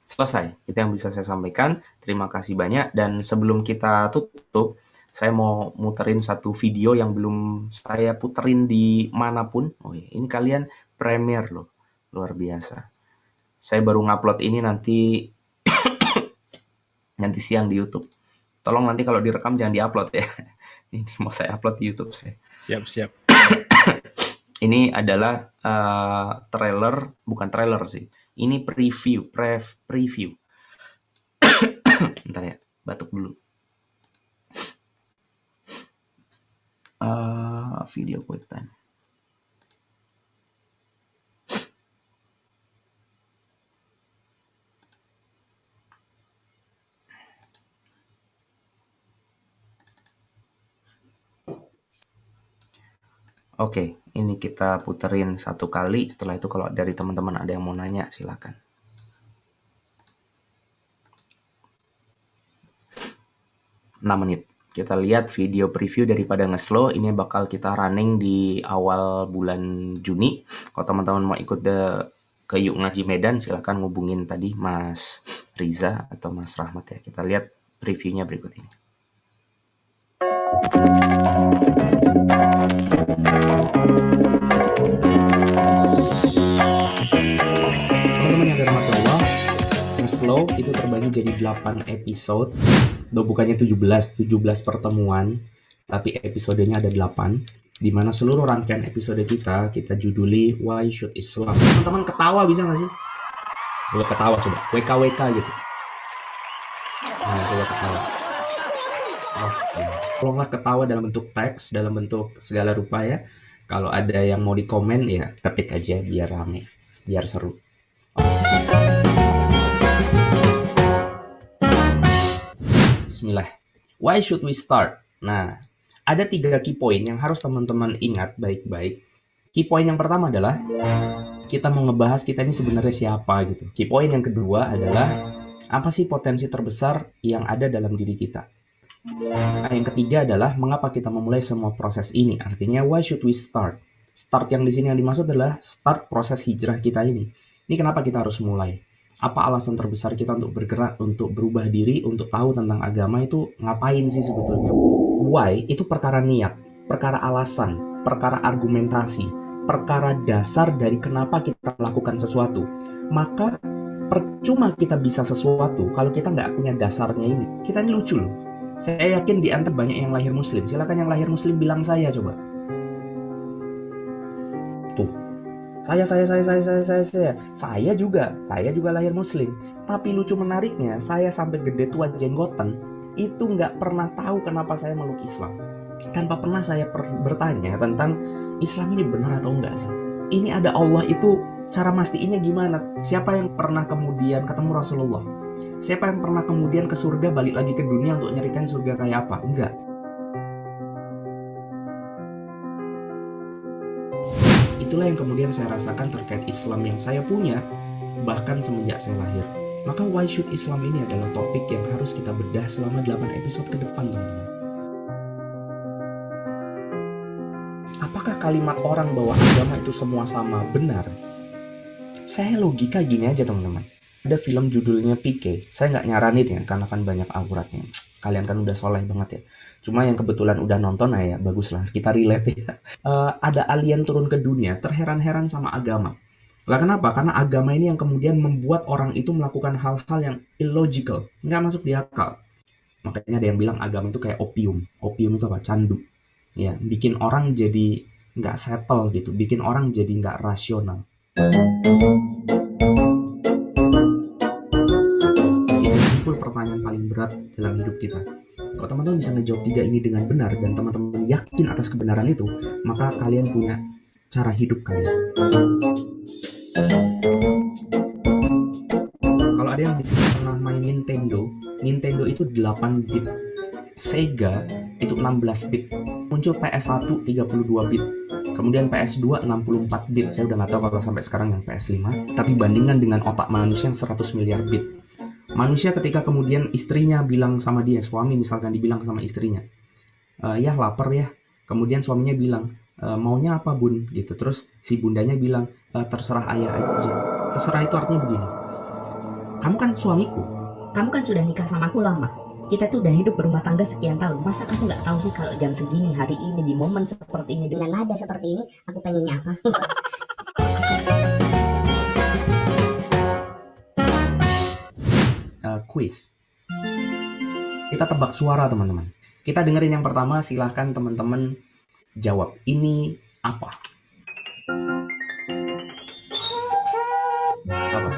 Selesai, itu yang bisa saya sampaikan. Terima kasih banyak, dan sebelum kita tutup, saya mau muterin satu video yang belum saya puterin di manapun. Oh ya, ini kalian premier loh. Luar biasa. Saya baru ngupload ini nanti siang di YouTube. Tolong nanti kalau direkam jangan diupload ya. Ini mau saya upload di YouTube saya. Siap. Ini adalah trailer, bukan trailer sih. Ini preview. Bentar ya, batuk dulu. Video quick time. Oke, ini kita puterin satu kali. Setelah itu kalau dari teman-teman ada yang mau nanya, silakan. Menit. Kita lihat video preview daripada ngeslow. Ini bakal kita running di awal bulan Juni. Kalau teman-teman mau ikut ke Yuk Ngaji Medan, silakan ngubungin tadi Mas Riza atau Mas Rahmat ya. Kita lihat previewnya berikut ini. Teman-teman yang dirahmati Allah, Slow itu terbagi jadi 8 episode. Bukannya 17 pertemuan, tapi episodenya ada 8, di mana seluruh rangkaian episode kita juduli Why Should Islam. Teman-teman ketawa bisa nggak sih? Coba ketawa coba, WKWK gitu. Nah, coba ketawa. Oke. Tolonglah ketawa dalam bentuk teks, dalam bentuk segala rupa ya. Kalau ada yang mau dikomen ya ketik aja biar rame, biar seru. Bismillah. Why should we start? Nah, ada 3 key point yang harus teman-teman ingat baik-baik Key point yang pertama adalah kita mau ngebahas kita ini sebenarnya siapa gitu. Key point yang kedua adalah apa sih potensi terbesar yang ada dalam diri kita. Nah, yang ketiga adalah mengapa kita memulai semua proses ini. Artinya why should we start? Start yang di sini yang dimaksud adalah start proses hijrah kita ini. Ini kenapa kita harus mulai? Apa alasan terbesar kita untuk bergerak, untuk berubah diri, untuk tahu tentang agama itu ngapain sih sebetulnya? Why itu perkara niat, perkara alasan, perkara argumentasi, perkara dasar dari kenapa kita melakukan sesuatu. Maka percuma kita bisa sesuatu kalau kita nggak punya dasarnya ini. Kita ini lucu loh. Saya yakin di antara banyak yang lahir muslim. Silakan yang lahir muslim bilang saya coba. Tuh. Saya juga lahir muslim. Tapi lucu menariknya, saya sampai gede tua jenggotan itu nggak pernah tahu kenapa saya meluk Islam. Tanpa pernah saya bertanya tentang Islam ini benar atau enggak sih. Ini ada Allah itu cara mastiinnya gimana? Siapa yang pernah kemudian ketemu Rasulullah? Siapa yang pernah kemudian ke surga balik lagi ke dunia untuk nyeritain surga kayak apa? Enggak. Itulah yang kemudian saya rasakan terkait Islam yang saya punya bahkan semenjak saya lahir. Maka why should Islam ini adalah topik yang harus kita bedah selama 8 episode ke depan, teman-teman. Apakah kalimat orang bahwa agama itu semua sama benar? Saya logika gini aja, teman-teman. Ada film judulnya PK. Saya nggak nyaranin ya, karena kan banyak auratnya. Kalian kan udah soleh banget ya. Cuma yang kebetulan udah nonton ya, bagus lah. Kita relate ya. Ada alien turun ke dunia, terheran-heran sama agama. Lah kenapa? Karena agama ini yang kemudian membuat orang itu melakukan hal-hal yang illogical. Nggak masuk di akal. Makanya ada yang bilang agama itu kayak opium. Opium itu apa? Candu. Ya, bikin orang jadi nggak settle gitu. Bikin orang jadi nggak rasional. Itu pertanyaan paling berat dalam hidup kita. Kalau teman-teman bisa ngejawab 3 ini dengan benar dan teman-teman yakin atas kebenaran itu, maka kalian punya cara hidup kalian. Kalau ada yang di sini pernah main Nintendo itu 8 bit, Sega itu 16 bit, muncul PS1 32 bit, kemudian PS2 64 bit. Saya udah nggak tahu kalau sampai sekarang yang PS5. Tapi bandingkan dengan otak manusia yang 100 miliar bit. Manusia ketika kemudian istrinya bilang sama dia, suami misalkan dibilang sama istrinya, ya lapar ya. Kemudian suaminya bilang, maunya apa bun? Gitu. Terus si bundanya bilang, terserah ayah aja. Terserah itu artinya begini. Kamu kan suamiku. Kamu kan sudah nikah sama aku lama. Kita tuh udah hidup berumah tangga sekian tahun. Masa kamu nggak tahu sih kalau jam segini, hari ini, di momen seperti ini, dengan nada seperti ini, aku pengennya apa? Quiz. Kita tebak suara, teman-teman. Kita dengerin yang pertama, silahkan teman-teman jawab. Ini apa? Apa?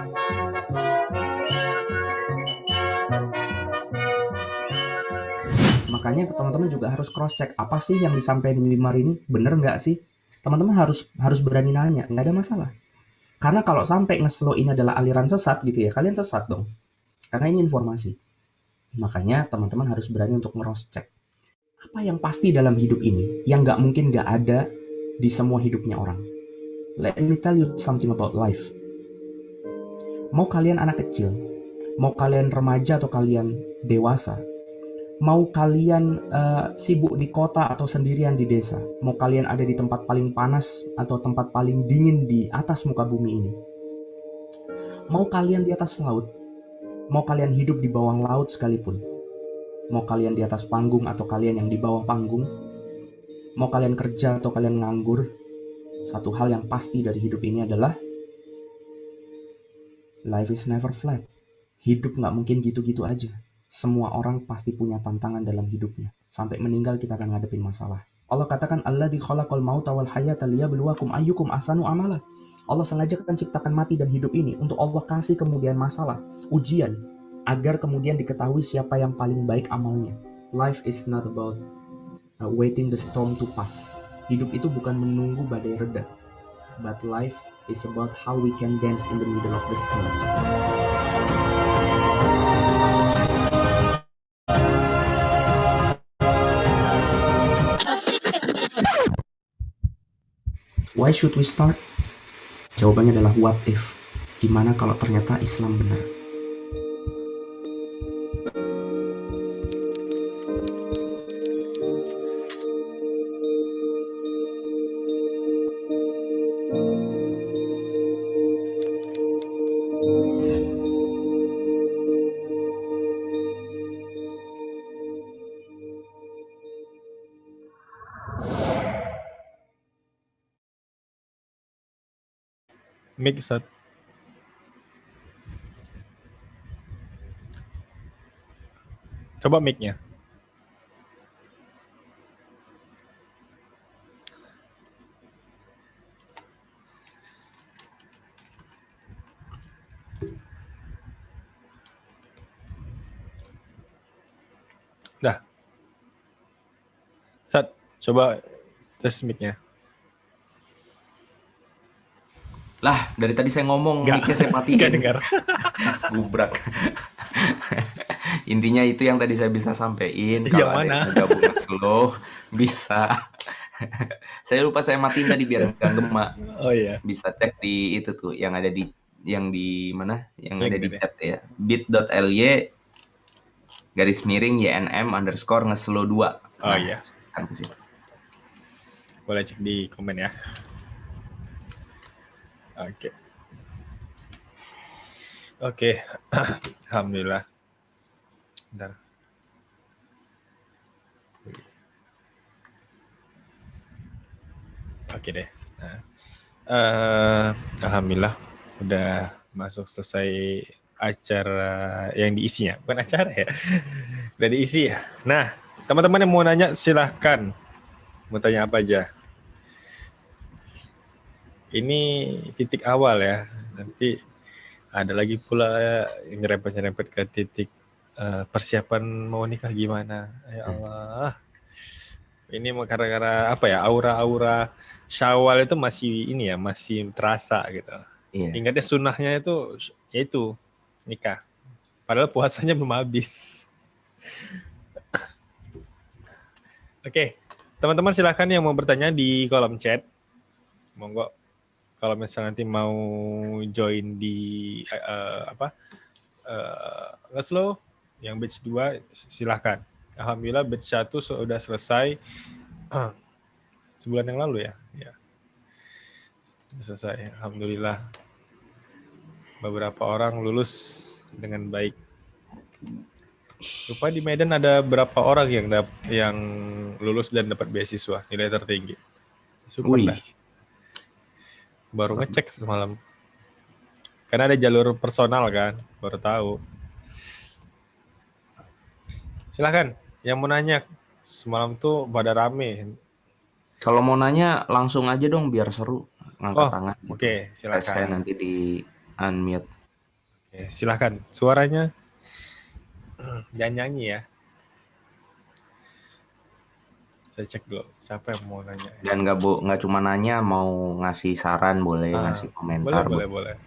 Makanya teman-teman juga harus cross check, apa sih yang disampaikan di Mimar ini bener nggak sih? Teman-teman harus berani nanya, nggak ada masalah. Karena kalau sampai nge-slow ini adalah aliran sesat gitu ya, kalian sesat dong. Karena ini informasi. Makanya teman-teman harus berani untuk cross check. Apa yang pasti dalam hidup ini yang nggak mungkin nggak ada di semua hidupnya orang? Let me tell you something about life. Mau kalian anak kecil, mau kalian remaja atau kalian dewasa, mau kalian sibuk di kota atau sendirian di desa, mau kalian ada di tempat paling panas atau tempat paling dingin di atas muka bumi ini, mau kalian di atas laut, mau kalian hidup di bawah laut sekalipun, mau kalian di atas panggung atau kalian yang di bawah panggung, mau kalian kerja atau kalian nganggur, satu hal yang pasti dari hidup ini adalah life is never flat. Hidup nggak mungkin gitu-gitu aja. Semua orang pasti punya tantangan dalam hidupnya. Sampai meninggal kita akan ngadepin masalah. Allah katakan, Alladzi khalaqal mauta wal hayata liyabluwakum ayyukum ahsanu amala. Allah sengaja akan ciptakan mati dan hidup ini untuk Allah kasih kemudian masalah, ujian, agar kemudian diketahui siapa yang paling baik amalnya. Life is not about waiting the storm to pass. Hidup itu bukan menunggu badai reda. But life is about how we can dance in the middle of the storm. Why should we start? Jawabannya adalah what if. Gimana kalau ternyata Islam benar? Mic Sat. Coba mic-nya. Dah. Sat, coba tes mic-nya. Lah, dari tadi saya ngomong, Nggak. mic-nya saya matiin. Nggak dengar. Gubrak. Intinya itu yang tadi saya bisa sampein. Yang Kalau ada mana? yang gabung slow, bisa. Saya lupa saya matiin tadi biar nggak gema. Oh iya. Bisa cek di itu tuh yang ada di mana? Yang Link ada di gitu ya? chat ya. bit.ly/ngeslow 2. Oh iya. Kan ke situ. Boleh cek di komen ya. Oke. Oke. Alhamdulillah. Bentar. Oke deh. Nah, alhamdulillah udah masuk selesai acara yang diisinya. Bukan acara ya. Udah diisi ya. Nah, teman-teman yang mau nanya silahkan. Mau tanya apa aja. Ini titik awal ya. Nanti ada lagi pula yang nyerempet-nyerempet ke titik persiapan mau nikah gimana. Ya Allah. Ini gara-gara apa ya, aura-aura Syawal itu masih ini ya, masih terasa gitu. Iya. Ingatnya sunnahnya itu nikah. Padahal puasanya belum habis. Oke, teman-teman silakan yang mau bertanya di kolom chat. Monggo. Kalau misalnya nanti mau join di Ngeslow yang batch 2 silahkan. Alhamdulillah batch 1 sudah selesai sebulan yang lalu ya. Ya. Selesai. Alhamdulillah. Beberapa orang lulus dengan baik. Lupa di Medan ada berapa orang yang lulus dan dapat beasiswa nilai tertinggi. Super dah. Baru ngecek semalam. Karena ada jalur personal kan, baru tahu. Silakan, yang mau nanya. Semalam tuh pada rame. Kalau mau nanya langsung aja dong biar seru, ngangkat tangan. Gitu. Oke, silakan. Saya nanti di unmute. Oke, silakan. Suaranya jangan nyanyi ya. Saya cek dulu siapa yang mau nanya. Dan nggak cuma nanya, mau ngasih saran boleh, ngasih komentar boleh.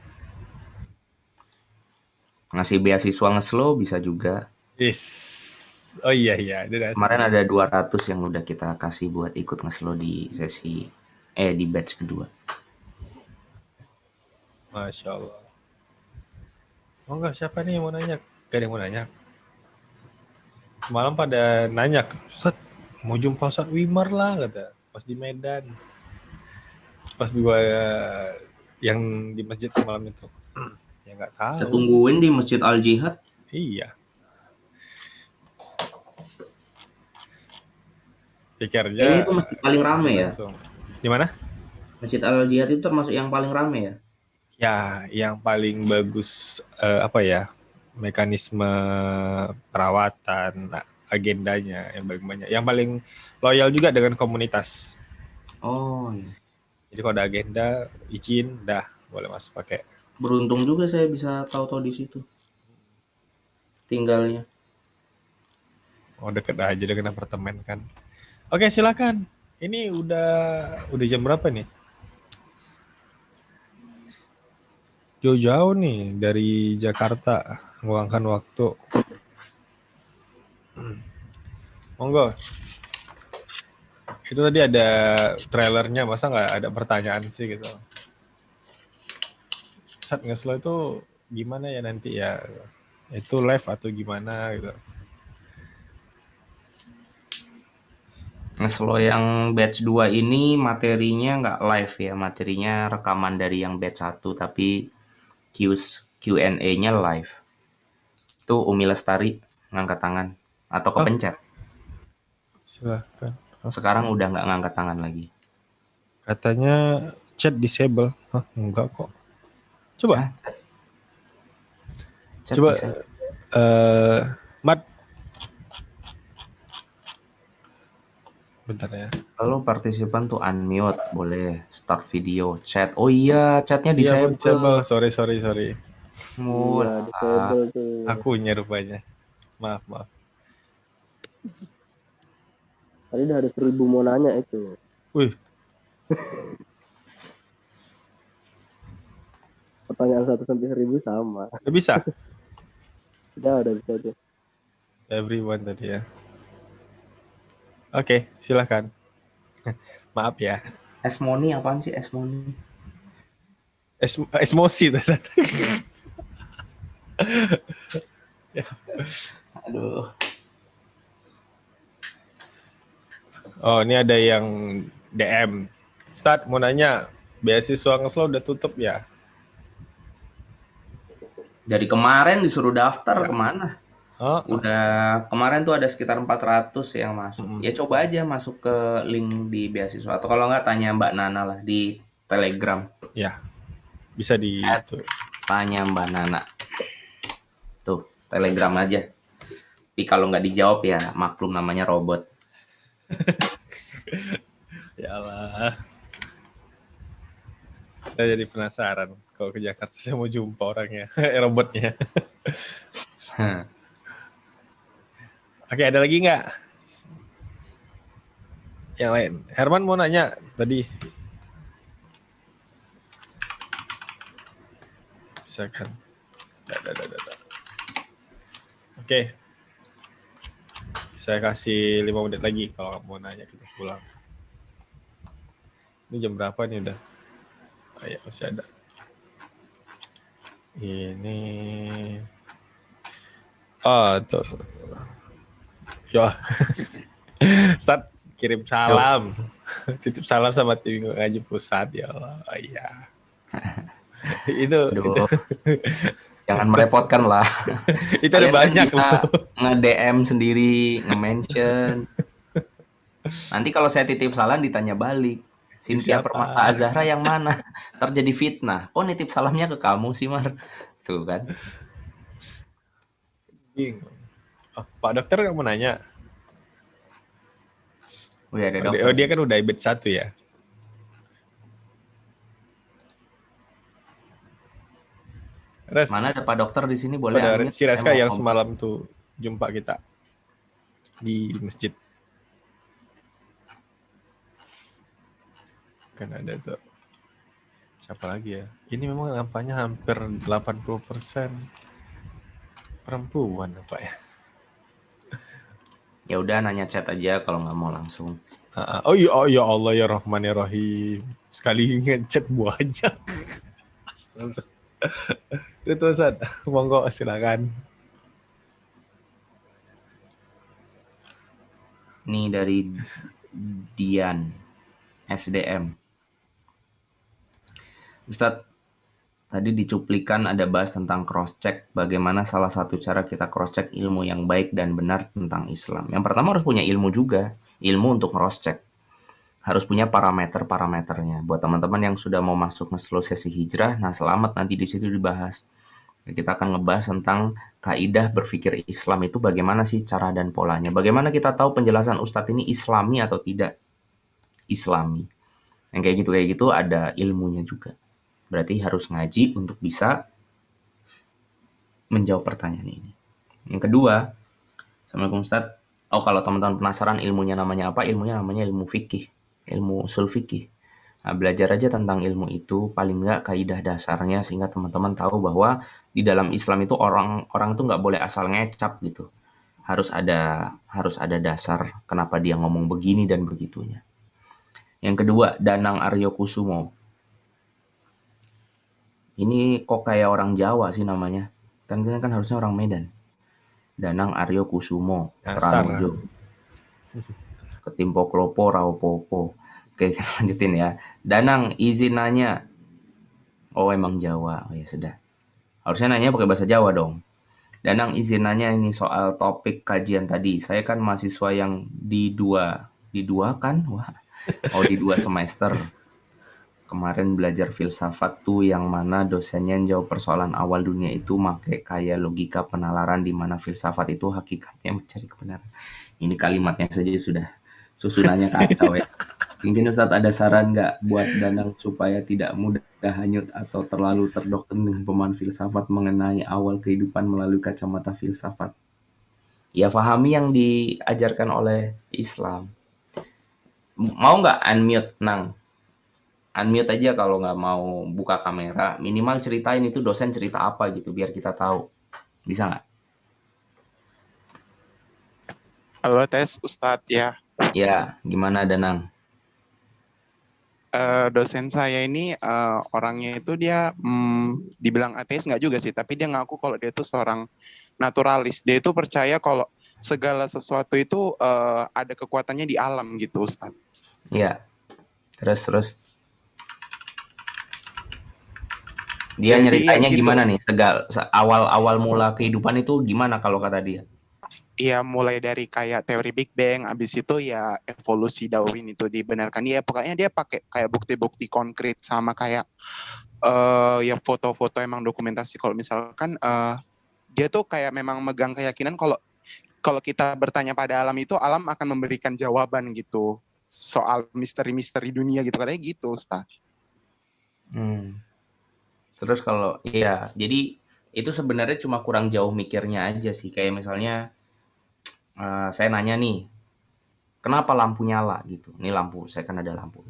Ngasih beasiswa Ngeslow bisa juga. Yes. Oh iya. Kemarin ada 200 yang udah kita kasih buat ikut Ngeslow di sesi di batch kedua. Masya Allah. Oh enggak, siapa nih yang mau nanya? Gak ada yang mau nanya. Semalam pada nanya, Ustaz, mau jumpa Ustaz Wimar lah kata. Pas di Medan. Pas gua yang di masjid semalam itu. Ya nggak tahu. Kita tungguin di Masjid Al Jihad. Iya. Pikirnya itu masjid paling rame ya. Di mana? Masjid Al Jihad itu termasuk yang paling rame ya. Ya, yang paling bagus mekanisme perawatan, agendanya yang paling banyak. Yang paling loyal juga dengan komunitas. Oh iya. Jadi kalau ada agenda, izin, dah boleh masuk pakai. Beruntung juga saya bisa tahu-tahu di situ. Tinggalnya. Oh, deket aja dengan apartemen kan. Oke, silakan. Ini udah jam berapa nih? Jauh-jauh nih dari Jakarta, meluangkan waktu. Monggo. Itu tadi ada trailernya, masa nggak ada pertanyaan sih gitu. Saat nge-slow itu gimana ya nanti ya? Itu live atau gimana gitu? Nge-slow yang batch 2 ini materinya nggak live ya, materinya rekaman dari yang batch 1, tapi Q&A-nya live. Itu Umi Lestari ngangkat tangan atau kepencet. Silahkan. Sekarang udah nggak ngangkat tangan lagi. Katanya chat disable. Hah, enggak kok. Coba. Chat Coba. bisa. Mat. Bentar ya. Lalu partisipan tuh unmute, boleh start video, chat. Oh iya, chatnya Iya, disable. Sorry. Iya, disable tuh. Akunya rupanya. Maaf. Tadi udah ada 1000 mau nanya itu. Wih. Pertanyaan 1 sampai 1000 sama. Udah bisa? Udah bisa tuh. Everyone tadi ya. Oke, silakan. Maaf ya. Esmoni apaan sih Esmoni? Esmosi tuh. Aduh. Oh, ini ada yang DM. Start mau nanya, beasiswa nge-slow udah tutup ya? Dari kemarin disuruh daftar kemana? Oh, Udah kemarin tuh ada sekitar 400 yang masuk. Ya coba aja masuk ke link di beasiswa, atau kalau nggak tanya Mbak Nana lah di Telegram. ya. Bisa di itu. Tanya Mbak Nana. Tuh, Telegram aja. Tapi kalau nggak dijawab ya maklum, namanya robot. Ya Allah. Saya jadi penasaran kalau ke Jakarta saya mau jumpa orangnya, robotnya. Oke, ada lagi nggak? Yang lain. Herman mau nanya tadi. Misalkan. Oke. Saya kasih 5 menit lagi kalau mau nanya kita pulang. Ini jam berapa nih udah? Oh ya, masih ada. Ini. Oh, tuh. Yo. Start kirim salam. Titip salam sama tim ngaji pusat ya Allah. Oh iya. itu. Jangan merepotkan lah. Itu ada banyak loh. Nge-DM sendiri, nge-mention. Nanti kalau saya titip salam ditanya balik. Cynthia Permata Azahra yang mana? Terjadi fitnah. Kok nitip salamnya ke kamu sih, Mar? Tuh kan. Bingung. Oh, Pak dokter nggak mau nanya. Oh, ya, ada dokter. Oh, dia kan udah ibet 1 ya. Res, mana ada Pak dokter di sini, boleh? Ada si Reska yang semalam tuh jumpa kita di masjid. Kan ada tuh. Siapa lagi ya? Ini memang nampaknya hampir 80% perempuan apa ya? Ya udah, nanya chat aja kalau nggak mau langsung. Oh ya Allah ya Rahman ya Rahim. Sekali ngechat banyak. Astaga. Itu Ustaz. Monggo silakan. Ini dari Dian SDM. Ustadz, tadi di cuplikan ada bahas tentang cross-check, bagaimana salah satu cara kita cross-check ilmu yang baik dan benar tentang Islam. Yang pertama harus punya ilmu juga, ilmu untuk cross-check. Harus punya parameter-parameternya. Buat teman-teman yang sudah mau masuk nge-slow sesi hijrah, nah selamat, nanti di situ dibahas. Kita akan ngebahas tentang kaidah berpikir Islam itu bagaimana sih cara dan polanya. Bagaimana kita tahu penjelasan Ustadz ini Islami atau tidak Islami. Yang kayak gitu ada ilmunya juga. Berarti harus ngaji untuk bisa menjawab pertanyaan ini. Yang kedua, Assalamualaikum Ustadz. Oh, kalau teman-teman penasaran ilmunya namanya apa? Ilmunya namanya ilmu fikih, ilmu usul fikih. Nah, belajar aja tentang ilmu itu, paling nggak kaidah dasarnya, sehingga teman-teman tahu bahwa di dalam Islam itu orang itu nggak boleh asal ngecap gitu. Harus ada dasar kenapa dia ngomong begini dan begitunya. Yang kedua, Danang Aryo Kusumo. Ini kok kayak orang Jawa sih namanya. Kan harusnya orang Medan. Danang Aryo Kusumo, Nyasar. Pranojo. Ketimpo klopo raopopo. Oke, kita lanjutin ya. Danang, izin nanya. Oh, emang Jawa. Oh ya sudah. Harusnya nanya pakai bahasa Jawa dong. Danang, izin nanya ini soal topik kajian tadi. Saya kan mahasiswa yang di dua kan? Wah. Oh, di 2 semester. Kemarin belajar filsafat tuh yang mana dosennya jawab persoalan awal dunia itu make kayak logika penalaran di mana filsafat itu hakikatnya mencari kebenaran. Ini kalimatnya saja sudah susunannya kacau ya. Mungkin Ustadz ada saran nggak buat Danang supaya tidak mudah hanyut atau terlalu terdoktrin dengan pemahaman filsafat mengenai awal kehidupan melalui kacamata filsafat? Ya pahami yang diajarkan oleh Islam. Mau nggak unmute, Nang? Unmute aja kalau nggak mau buka kamera. Minimal ceritain itu dosen cerita apa gitu biar kita tahu. Bisa nggak? Halo tes Ustadz ya. Ya, gimana Danang? Dosen saya ini orangnya itu dia dibilang ateis nggak juga sih, tapi dia ngaku kalau dia itu seorang naturalis. Dia itu percaya kalau segala sesuatu itu ada kekuatannya di alam gitu, Ustadz. Ya, terus. Dia Jadi, nyeritainnya gitu. gimana nih? Awal mula kehidupan itu gimana kalau kata dia? Iya, mulai dari kayak teori Big Bang, abis itu ya evolusi Darwin itu dibenarkan. Ya pokoknya dia pakai kayak bukti-bukti konkret sama kayak ya foto-foto emang dokumentasi. Kalau misalkan dia tuh kayak memang megang keyakinan kalau kita bertanya pada alam itu, alam akan memberikan jawaban gitu soal misteri-misteri dunia gitu, katanya gitu, Ustaz. Terus kalau iya, jadi itu sebenarnya cuma kurang jauh mikirnya aja sih. Kayak misalnya saya nanya nih, kenapa lampu nyala gitu? Ini lampu, saya kan ada lampu.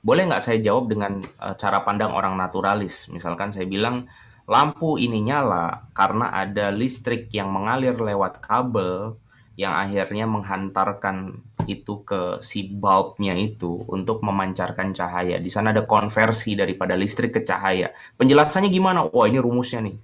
Boleh nggak saya jawab dengan cara pandang orang naturalis? Misalkan saya bilang, lampu ini nyala karena ada listrik yang mengalir lewat kabel yang akhirnya menghantarkan itu ke si bulbnya itu untuk memancarkan cahaya. Di sana ada konversi daripada listrik ke cahaya. Penjelasannya gimana? Wah, ini rumusnya nih.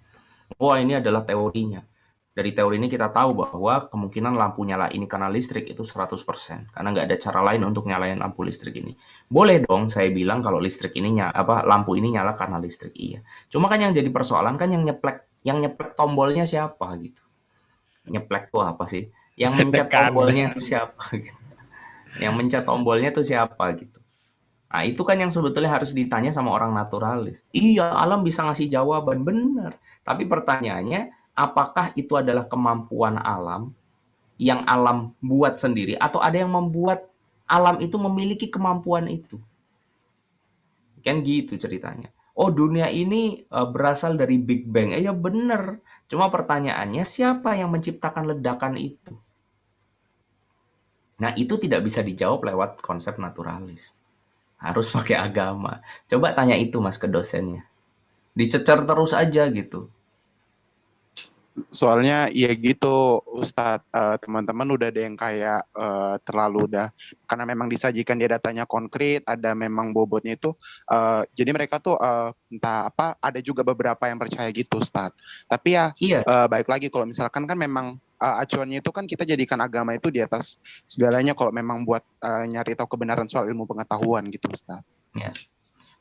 Wah, ini adalah teorinya. Dari teori ini kita tahu bahwa kemungkinan lampu nyala ini karena listrik itu 100%. Karena nggak ada cara lain untuk nyalain lampu listrik ini. Boleh dong saya bilang kalau listrik ini lampu ini nyala karena listrik, iya. Cuma kan yang jadi persoalan kan yang nyeplek tombolnya siapa gitu. Nyeplek tuh apa sih? Yang mencet tombolnya itu siapa gitu. Yang mencet tombolnya tuh siapa gitu. Nah, itu kan yang sebetulnya harus ditanya sama orang naturalis. Iya, alam bisa ngasih jawaban, benar. Tapi pertanyaannya, apakah itu adalah kemampuan alam yang alam buat sendiri atau ada yang membuat alam itu memiliki kemampuan itu? Kan gitu ceritanya. Oh, dunia ini berasal dari Big Bang. Ya benar. Cuma pertanyaannya, siapa yang menciptakan ledakan itu? Nah, itu tidak bisa dijawab lewat konsep naturalis. Harus pakai agama. Coba tanya itu Mas ke dosennya. Dicecer terus aja gitu. Soalnya ya gitu Ustadz, teman-teman udah ada yang kayak terlalu udah, karena memang disajikan dia datanya konkret, ada memang bobotnya itu, jadi mereka tuh entah apa, ada juga beberapa yang percaya gitu Ustadz. Tapi ya Iya. baik lagi kalau misalkan kan memang acuannya itu kan kita jadikan agama itu di atas segalanya kalau memang buat nyari tahu kebenaran soal ilmu pengetahuan gitu Ustadz. Ya.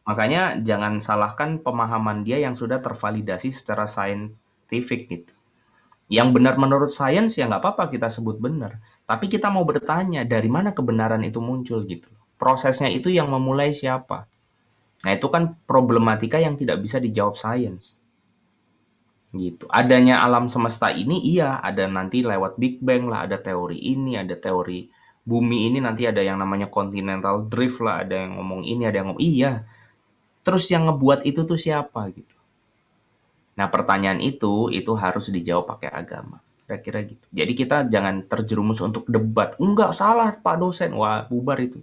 Makanya jangan salahkan pemahaman dia yang sudah tervalidasi secara saintifik gitu. Yang benar menurut sains ya nggak apa-apa kita sebut benar. Tapi kita mau bertanya dari mana kebenaran itu muncul gitu. Prosesnya itu yang memulai siapa. Nah itu kan problematika yang tidak bisa dijawab sains. Gitu. Adanya alam semesta ini iya, ada nanti lewat Big Bang lah, ada teori ini, ada teori bumi ini, nanti ada yang namanya continental drift lah, ada yang ngomong ini, ada yang ngomong iya. Terus yang ngebuat itu tuh siapa gitu. Nah, pertanyaan itu harus dijawab pakai agama. Kira-kira gitu. Jadi kita jangan terjerumus untuk debat. Enggak, salah Pak dosen. Wah, bubar itu.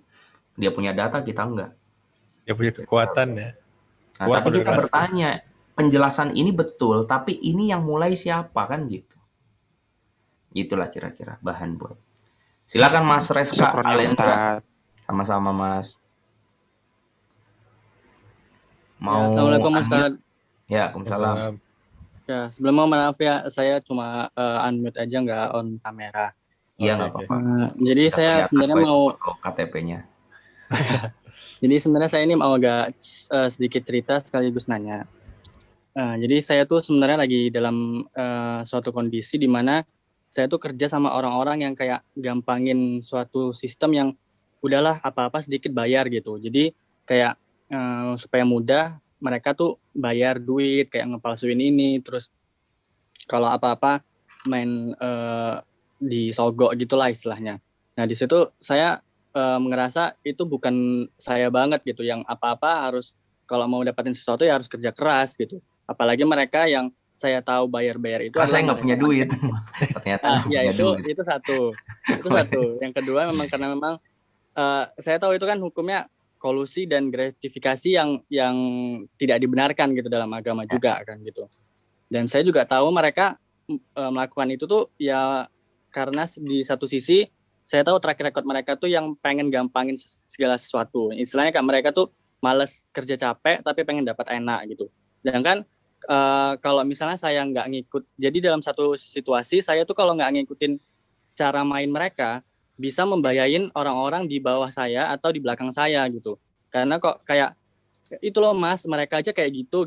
Dia punya data, kita enggak. Dia punya kekuatan ya. Nah, tapi kita bertanya, penjelasan ini betul, tapi ini yang mulai siapa kan gitu. Itulah kira-kira bahan buat. Silakan Mas Reska Alendra. Sama-sama Mas. Ya, Mau Assalamualaikum unmute? Ustaz. Ya, Waalaikumsalam. Ya, sebelumnya maaf ya, saya cuma unmute aja nggak on kamera. Iya, nggak apa-apa. Jadi Nggak saya kelihatan sebenarnya kok itu mau, foto KTP-nya. jadi sebenarnya saya ini mau agak sedikit cerita sekaligus nanya. Jadi saya tuh sebenarnya lagi dalam suatu kondisi di mana saya tuh kerja sama orang-orang yang kayak gampangin suatu sistem yang udahlah apa-apa sedikit bayar gitu. Jadi kayak supaya mudah mereka tuh bayar duit kayak ngepalsuin ini, terus kalau apa-apa main disogok gitulah istilahnya. Nah di situ saya ngerasa itu bukan saya banget gitu, yang apa-apa harus kalau mau dapatin sesuatu ya harus kerja keras gitu. Apalagi mereka yang saya tahu bayar-bayar itu Karena saya adalah nggak punya duit. Ternyata nggak ya punya duit. itu satu. Yang kedua memang karena memang saya tahu itu kan hukumnya kolusi dan gratifikasi yang tidak dibenarkan gitu dalam agama juga kan gitu. Dan saya juga tahu mereka melakukan itu tuh ya karena di satu sisi saya tahu track record mereka tuh yang pengen gampangin segala sesuatu. Istilahnya kan mereka tuh males kerja capek tapi pengen dapat enak gitu. Sedangkan kalau misalnya saya nggak ngikut, jadi dalam satu situasi saya tuh kalau nggak ngikutin cara main mereka bisa membahayain orang-orang di bawah saya atau di belakang saya gitu. Karena kok kayak itu loh Mas, mereka aja kayak gitu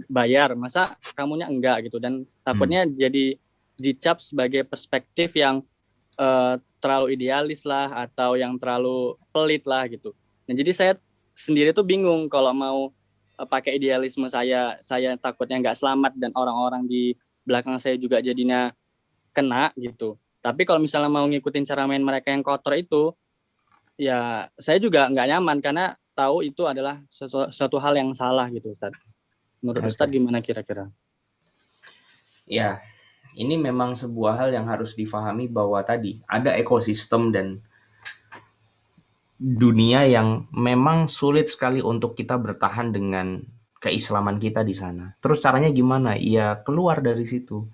bayar, masa kamunya enggak gitu, dan takutnya jadi dicap sebagai perspektif yang terlalu idealis lah atau yang terlalu pelit lah gitu. Nah jadi saya sendiri tuh bingung kalau mau pakai idealisme saya takutnya nggak selamat dan orang-orang di belakang saya juga jadinya kena gitu. Tapi kalau misalnya mau ngikutin cara main mereka yang kotor itu, ya saya juga nggak nyaman karena tahu itu adalah suatu hal yang salah gitu Ustadz. Menurut Ustadz gimana kira-kira? Ya, ini memang sebuah hal yang harus difahami bahwa tadi ada ekosistem dan dunia yang memang sulit sekali untuk kita bertahan dengan keislaman kita di sana. Terus caranya gimana? Ya keluar dari situ.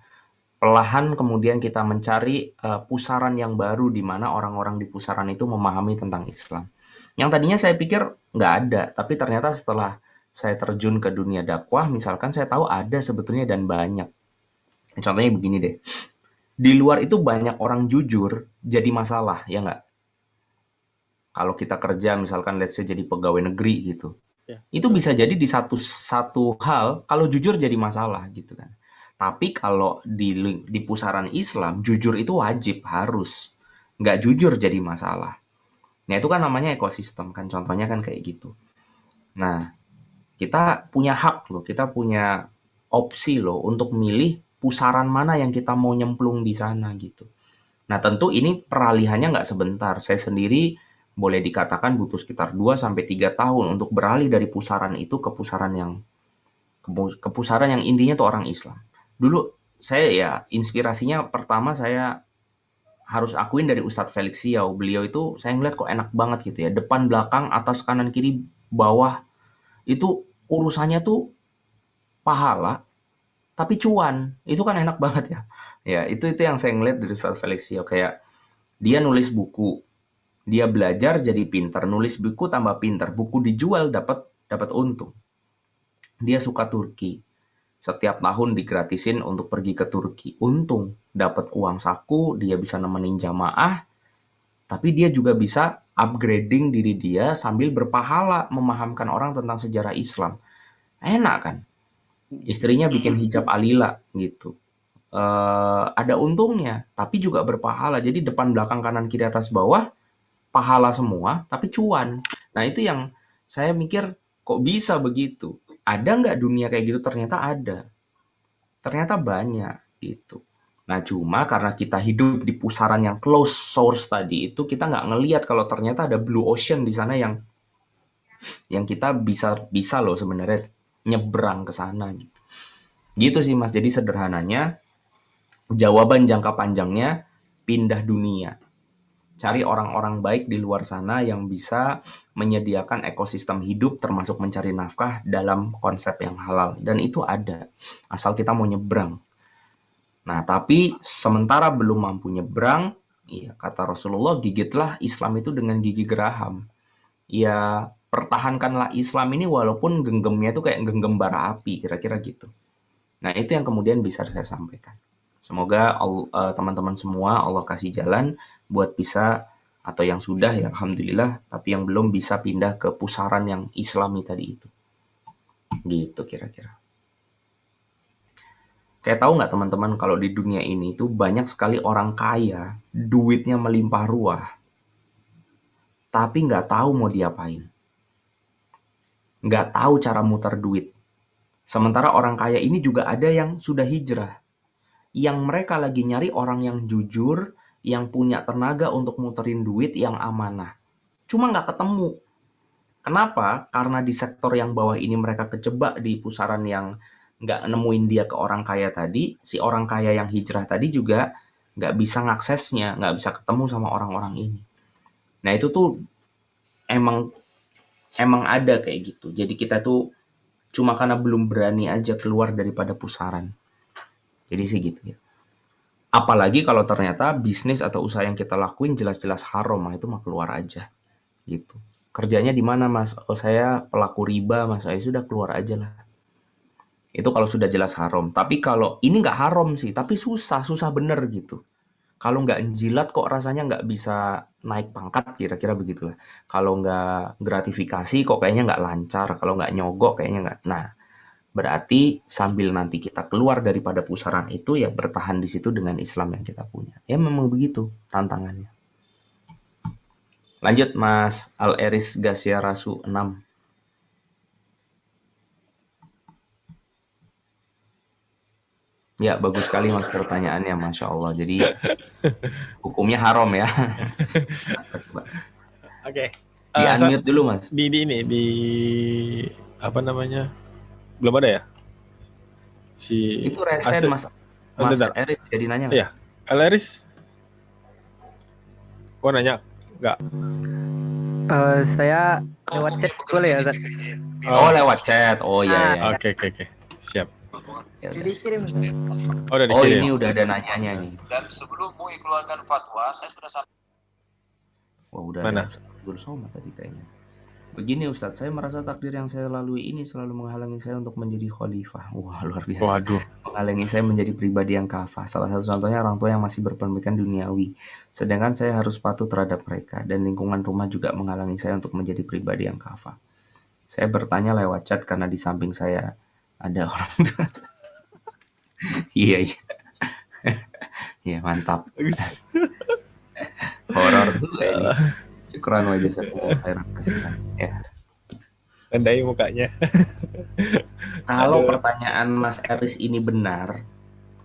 Perlahan kemudian kita mencari pusaran yang baru di mana orang-orang di pusaran itu memahami tentang Islam. Yang tadinya saya pikir nggak ada, tapi ternyata setelah saya terjun ke dunia dakwah, misalkan saya tahu ada sebetulnya dan banyak. Contohnya begini deh, di luar itu banyak orang jujur jadi masalah, ya nggak? Kalau kita kerja misalkan let's say jadi pegawai negeri gitu, itu bisa jadi di satu hal kalau jujur jadi masalah gitu kan. Tapi kalau di pusaran Islam jujur itu wajib, harus, nggak jujur jadi masalah. Nah itu kan namanya ekosistem kan, contohnya kan kayak gitu. Nah kita punya hak loh, kita punya opsi loh untuk milih pusaran mana yang kita mau nyemplung di sana gitu. Nah tentu ini peralihannya nggak sebentar. Saya sendiri boleh dikatakan butuh sekitar 2-3 tahun untuk beralih dari pusaran itu ke pusaran yang intinya tuh orang Islam. Dulu saya ya inspirasinya pertama saya harus akuin dari Ustadz Felix Siau. Beliau itu saya ngeliat kok enak banget gitu ya. Depan, belakang, atas, kanan, kiri, bawah. Itu urusannya tuh pahala, tapi cuan. Itu kan enak banget ya. Ya itu yang saya ngeliat dari Ustadz Felix Siau. Kayak dia nulis buku. Dia belajar jadi pinter. Nulis buku tambah pinter. Buku dijual dapat untung. Dia suka Turki. Setiap tahun digratisin untuk pergi ke Turki. Untung, dapat uang saku, dia bisa nemenin jamaah, tapi dia juga bisa upgrading diri dia sambil berpahala memahamkan orang tentang sejarah Islam. Enak kan? Istrinya bikin hijab alila gitu. Ada untungnya, tapi juga berpahala. Jadi depan, belakang, kanan, kiri, atas, bawah, pahala semua, tapi cuan. Nah itu yang saya mikir, kok bisa begitu? Ada nggak dunia kayak gitu? Ternyata ada. Ternyata banyak gitu. Nah cuma karena kita hidup di pusaran yang close source tadi itu, kita nggak ngelihat kalau ternyata ada blue ocean di sana yang kita bisa loh sebenarnya nyebrang ke sana gitu. Gitu sih Mas. Jadi sederhananya jawaban jangka panjangnya pindah dunia. Cari orang-orang baik di luar sana yang bisa menyediakan ekosistem hidup termasuk mencari nafkah dalam konsep yang halal. Dan itu ada, asal kita mau nyebrang. Nah, tapi sementara belum mampu nyebrang, Iya, kata Rasulullah, gigitlah Islam itu dengan gigi geraham. Ya, pertahankanlah Islam ini walaupun genggamnya itu kayak genggam bara api, kira-kira gitu. Nah, itu yang kemudian bisa saya sampaikan. Semoga teman-teman semua Allah kasih jalan buat bisa, atau yang sudah ya alhamdulillah, tapi yang belum bisa pindah ke pusaran yang Islami tadi itu. Gitu kira-kira. Kayak tahu nggak teman-teman, kalau di dunia ini tuh banyak sekali orang kaya, duitnya melimpah ruah, tapi nggak tahu mau diapain. Nggak tahu cara muter duit. Sementara orang kaya ini juga ada yang sudah hijrah. Yang mereka lagi nyari orang yang jujur, yang punya tenaga untuk muterin duit yang amanah. Cuma nggak ketemu. Kenapa? Karena di sektor yang bawah ini mereka kejebak di pusaran yang nggak nemuin dia ke orang kaya tadi. Si orang kaya yang hijrah tadi juga nggak bisa ngaksesnya, nggak bisa ketemu sama orang-orang ini. Nah itu tuh emang ada kayak gitu. Jadi kita tuh cuma karena belum berani aja keluar daripada pusaran. Jadi sih gitu ya. Apalagi kalau ternyata bisnis atau usaha yang kita lakuin jelas-jelas haram, itu mah keluar aja gitu. Kerjanya di mana Mas? Oh saya pelaku riba Mas, saya sudah keluar aja lah. Itu kalau sudah jelas haram. Tapi kalau ini nggak haram sih, tapi susah bener gitu. Kalau nggak jilat kok rasanya nggak bisa naik pangkat, kira-kira begitulah. Kalau nggak gratifikasi kok kayaknya nggak lancar. Kalau nggak nyogok kayaknya nggak. Nah, berarti sambil nanti kita keluar daripada pusaran itu ya bertahan di situ dengan Islam yang kita punya. Ya memang begitu tantangannya. Lanjut Mas Al-Eris Gasya Rasu 6. Ya bagus sekali Mas pertanyaannya, Masya Allah. Jadi hukumnya haram ya. Oke. Di unmute dulu Mas. Di apa namanya? Belum ada ya? Si itu resen Mas Eris jadi nanya. Iya. Al-Eris. Nanya? Enggak. Saya lewat chat boleh ya, Zat? Oh, lewat chat. Oh iya. Oke. Siap. Jadi kirim. Udah dikirim. Ini udah ada nanyanya nih. Dan sebelum MUI keluarkan fatwa, saya sudah sampai. Wah, udah Mana? bersama tadi kayaknya. Begini Ustadz, saya merasa takdir yang saya lalui ini selalu menghalangi saya untuk menjadi khalifah. Wah, luar biasa. Waduh. Menghalangi saya menjadi pribadi yang kafah. Salah satu contohnya orang tua yang masih berpendidikan duniawi. Sedangkan saya harus patuh terhadap mereka. Dan lingkungan rumah juga menghalangi saya untuk menjadi pribadi yang kafah. Saya bertanya lewat chat karena di samping saya ada orang tua. Iya. Iya, mantap. Horor tuh ini. Syukran wa jazakumullah khairan kasihan. Ya. Tandai mukanya. Kalau pertanyaan Mas Eris ini benar,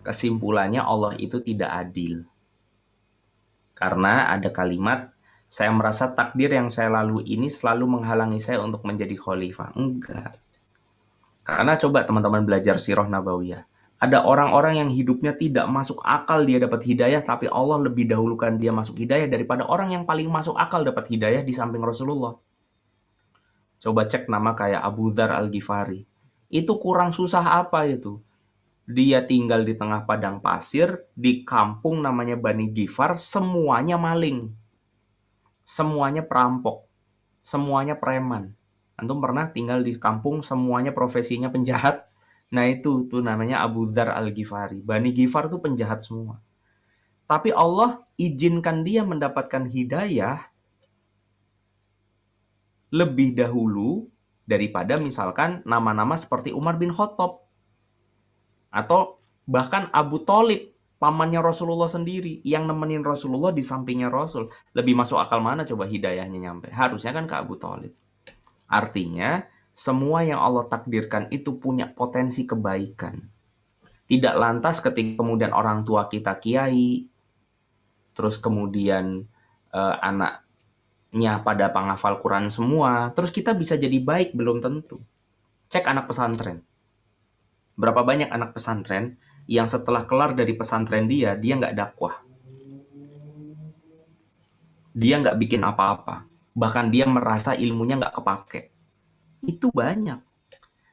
kesimpulannya Allah itu tidak adil. Karena ada kalimat, saya merasa takdir yang saya lalui ini selalu menghalangi saya untuk menjadi khalifah. Enggak. Karena coba teman-teman belajar sirah nabawiyah. Ada orang-orang yang hidupnya tidak masuk akal dia dapat hidayah, tapi Allah lebih dahulukan dia masuk hidayah daripada orang yang paling masuk akal dapat hidayah di samping Rasulullah. Coba cek nama kayak Abu Dzar Al-Ghifari. Itu kurang susah apa itu? Dia tinggal di tengah padang pasir, di kampung namanya Bani Ghifar, semuanya maling. Semuanya perampok. Semuanya preman. Antum pernah tinggal di kampung semuanya profesinya penjahat? Nah itu tuh namanya Abu Dzar Al-Ghifari. Bani Ghifar tuh penjahat semua. Tapi Allah izinkan dia mendapatkan hidayah lebih dahulu daripada misalkan nama-nama seperti Umar bin Khattab. Atau bahkan Abu Thalib, pamannya Rasulullah sendiri, yang nemenin Rasulullah di sampingnya Rasul. Lebih masuk akal mana coba hidayahnya nyampe? Harusnya kan ke Abu Thalib. Artinya semua yang Allah takdirkan itu punya potensi kebaikan. Tidak lantas ketika kemudian orang tua kita kiai, terus kemudian anaknya pada penghafal Quran semua, terus kita bisa jadi baik, belum tentu. Cek anak pesantren. Berapa banyak anak pesantren yang setelah kelar dari pesantren dia nggak dakwah. Dia nggak bikin apa-apa. Bahkan dia merasa ilmunya nggak kepake. Itu banyak.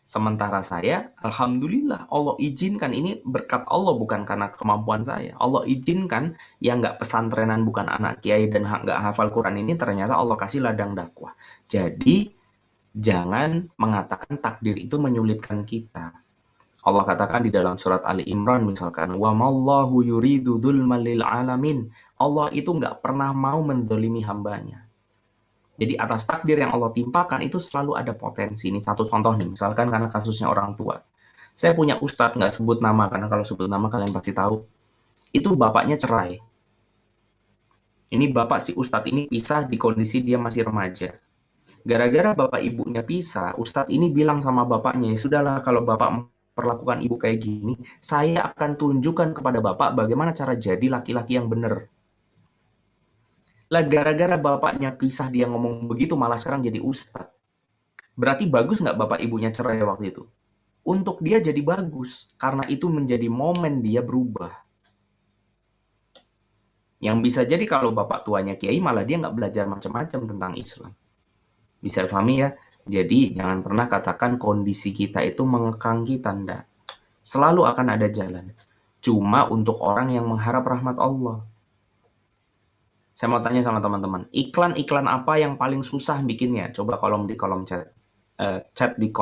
Sementara saya, alhamdulillah Allah izinkan, ini berkat Allah bukan karena kemampuan saya. Allah izinkan yang nggak pesantrenan, bukan anak kiai dan nggak hafal Quran ini ternyata Allah kasih ladang dakwah. Jadi jangan mengatakan takdir itu menyulitkan kita. Allah katakan di dalam surat Ali Imran misalkan, wa mallahu yuridu dzulman lil alamin. Allah itu nggak pernah mau menzalimi hambanya. Jadi atas takdir yang Allah timpakan itu selalu ada potensi. Ini satu contoh nih, misalkan karena kasusnya orang tua. Saya punya ustadz, nggak sebut nama, karena kalau sebut nama kalian pasti tahu. Itu bapaknya cerai. Ini bapak si ustadz ini pisah di kondisi dia masih remaja. Gara-gara bapak ibunya pisah, ustadz ini bilang sama bapaknya, ya sudahlah kalau bapak perlakukan ibu kayak gini, saya akan tunjukkan kepada bapak bagaimana cara jadi laki-laki yang benar. Lah gara-gara bapaknya pisah dia ngomong begitu, malah sekarang jadi ustadz. Berarti bagus nggak bapak ibunya cerai waktu itu? Untuk dia jadi bagus, karena itu menjadi momen dia berubah. Yang bisa jadi kalau bapak tuanya kiai, malah dia nggak belajar macam-macam tentang Islam. Bisa pahami ya? Jadi jangan pernah katakan kondisi kita itu mengekang kita, ndak. Selalu akan ada jalan. Cuma untuk orang yang mengharap rahmat Allah. Saya mau tanya sama teman-teman, iklan-iklan apa yang paling susah bikinnya? Coba di kolom chat. Chat di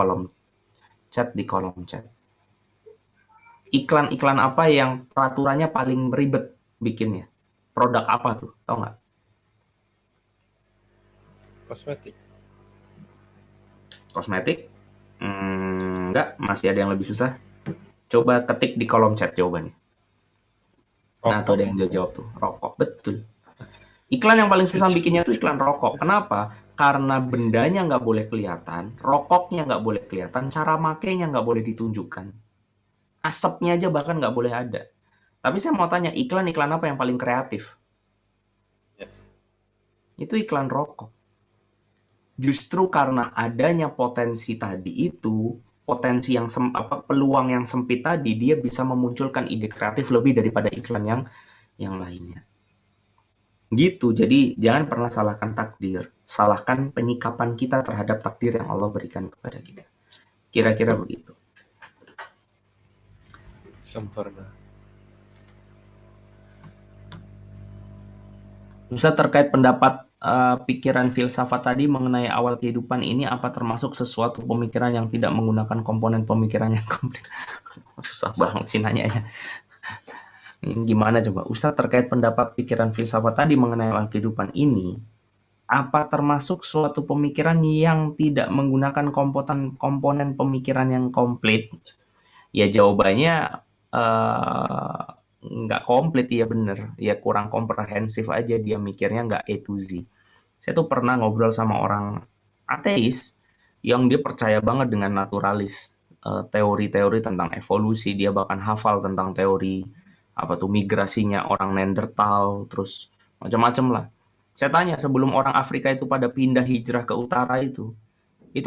kolom chat. Iklan-iklan apa yang peraturannya paling ribet bikinnya? Produk apa tuh? Tahu nggak? Kosmetik? Enggak, masih ada yang lebih susah. Coba ketik di kolom chat jawabannya. Nah, tuh ada yang jawab tuh, rokok, betul. Iklan yang paling susah bikinnya tuh iklan rokok. Kenapa? Karena bendanya nggak boleh kelihatan, rokoknya nggak boleh kelihatan, cara makainya nggak boleh ditunjukkan. Asapnya aja bahkan nggak boleh ada. Tapi saya mau tanya, iklan-iklan apa yang paling kreatif? Itu iklan rokok. Justru karena adanya potensi tadi itu, potensi yang peluang yang sempit tadi, dia bisa memunculkan ide kreatif lebih daripada iklan yang lainnya. Gitu, jadi jangan pernah salahkan takdir, salahkan penyikapan kita terhadap takdir yang Allah berikan kepada kita. Kira-kira begitu. Sempurna. Ustaz, terkait pendapat pikiran filsafat tadi mengenai awal kehidupan ini, apa termasuk sesuatu pemikiran yang tidak menggunakan komponen pemikiran yang komplit? Susah banget sih nanya ya. Gimana coba Ustaz, terkait pendapat pikiran filsafat tadi mengenai awal kehidupan ini, apa termasuk suatu pemikiran yang tidak menggunakan komponen pemikiran yang komplit? Ya jawabannya nggak komplit, ya bener, ya kurang komprehensif aja, dia mikirnya nggak A to Z. Saya tuh pernah ngobrol sama orang ateis yang dia percaya banget dengan naturalis, teori-teori tentang evolusi, dia bahkan hafal tentang teori apa tuh migrasinya orang Neanderthal, terus macam-macam lah. Saya tanya, sebelum orang Afrika itu pada pindah hijrah ke utara itu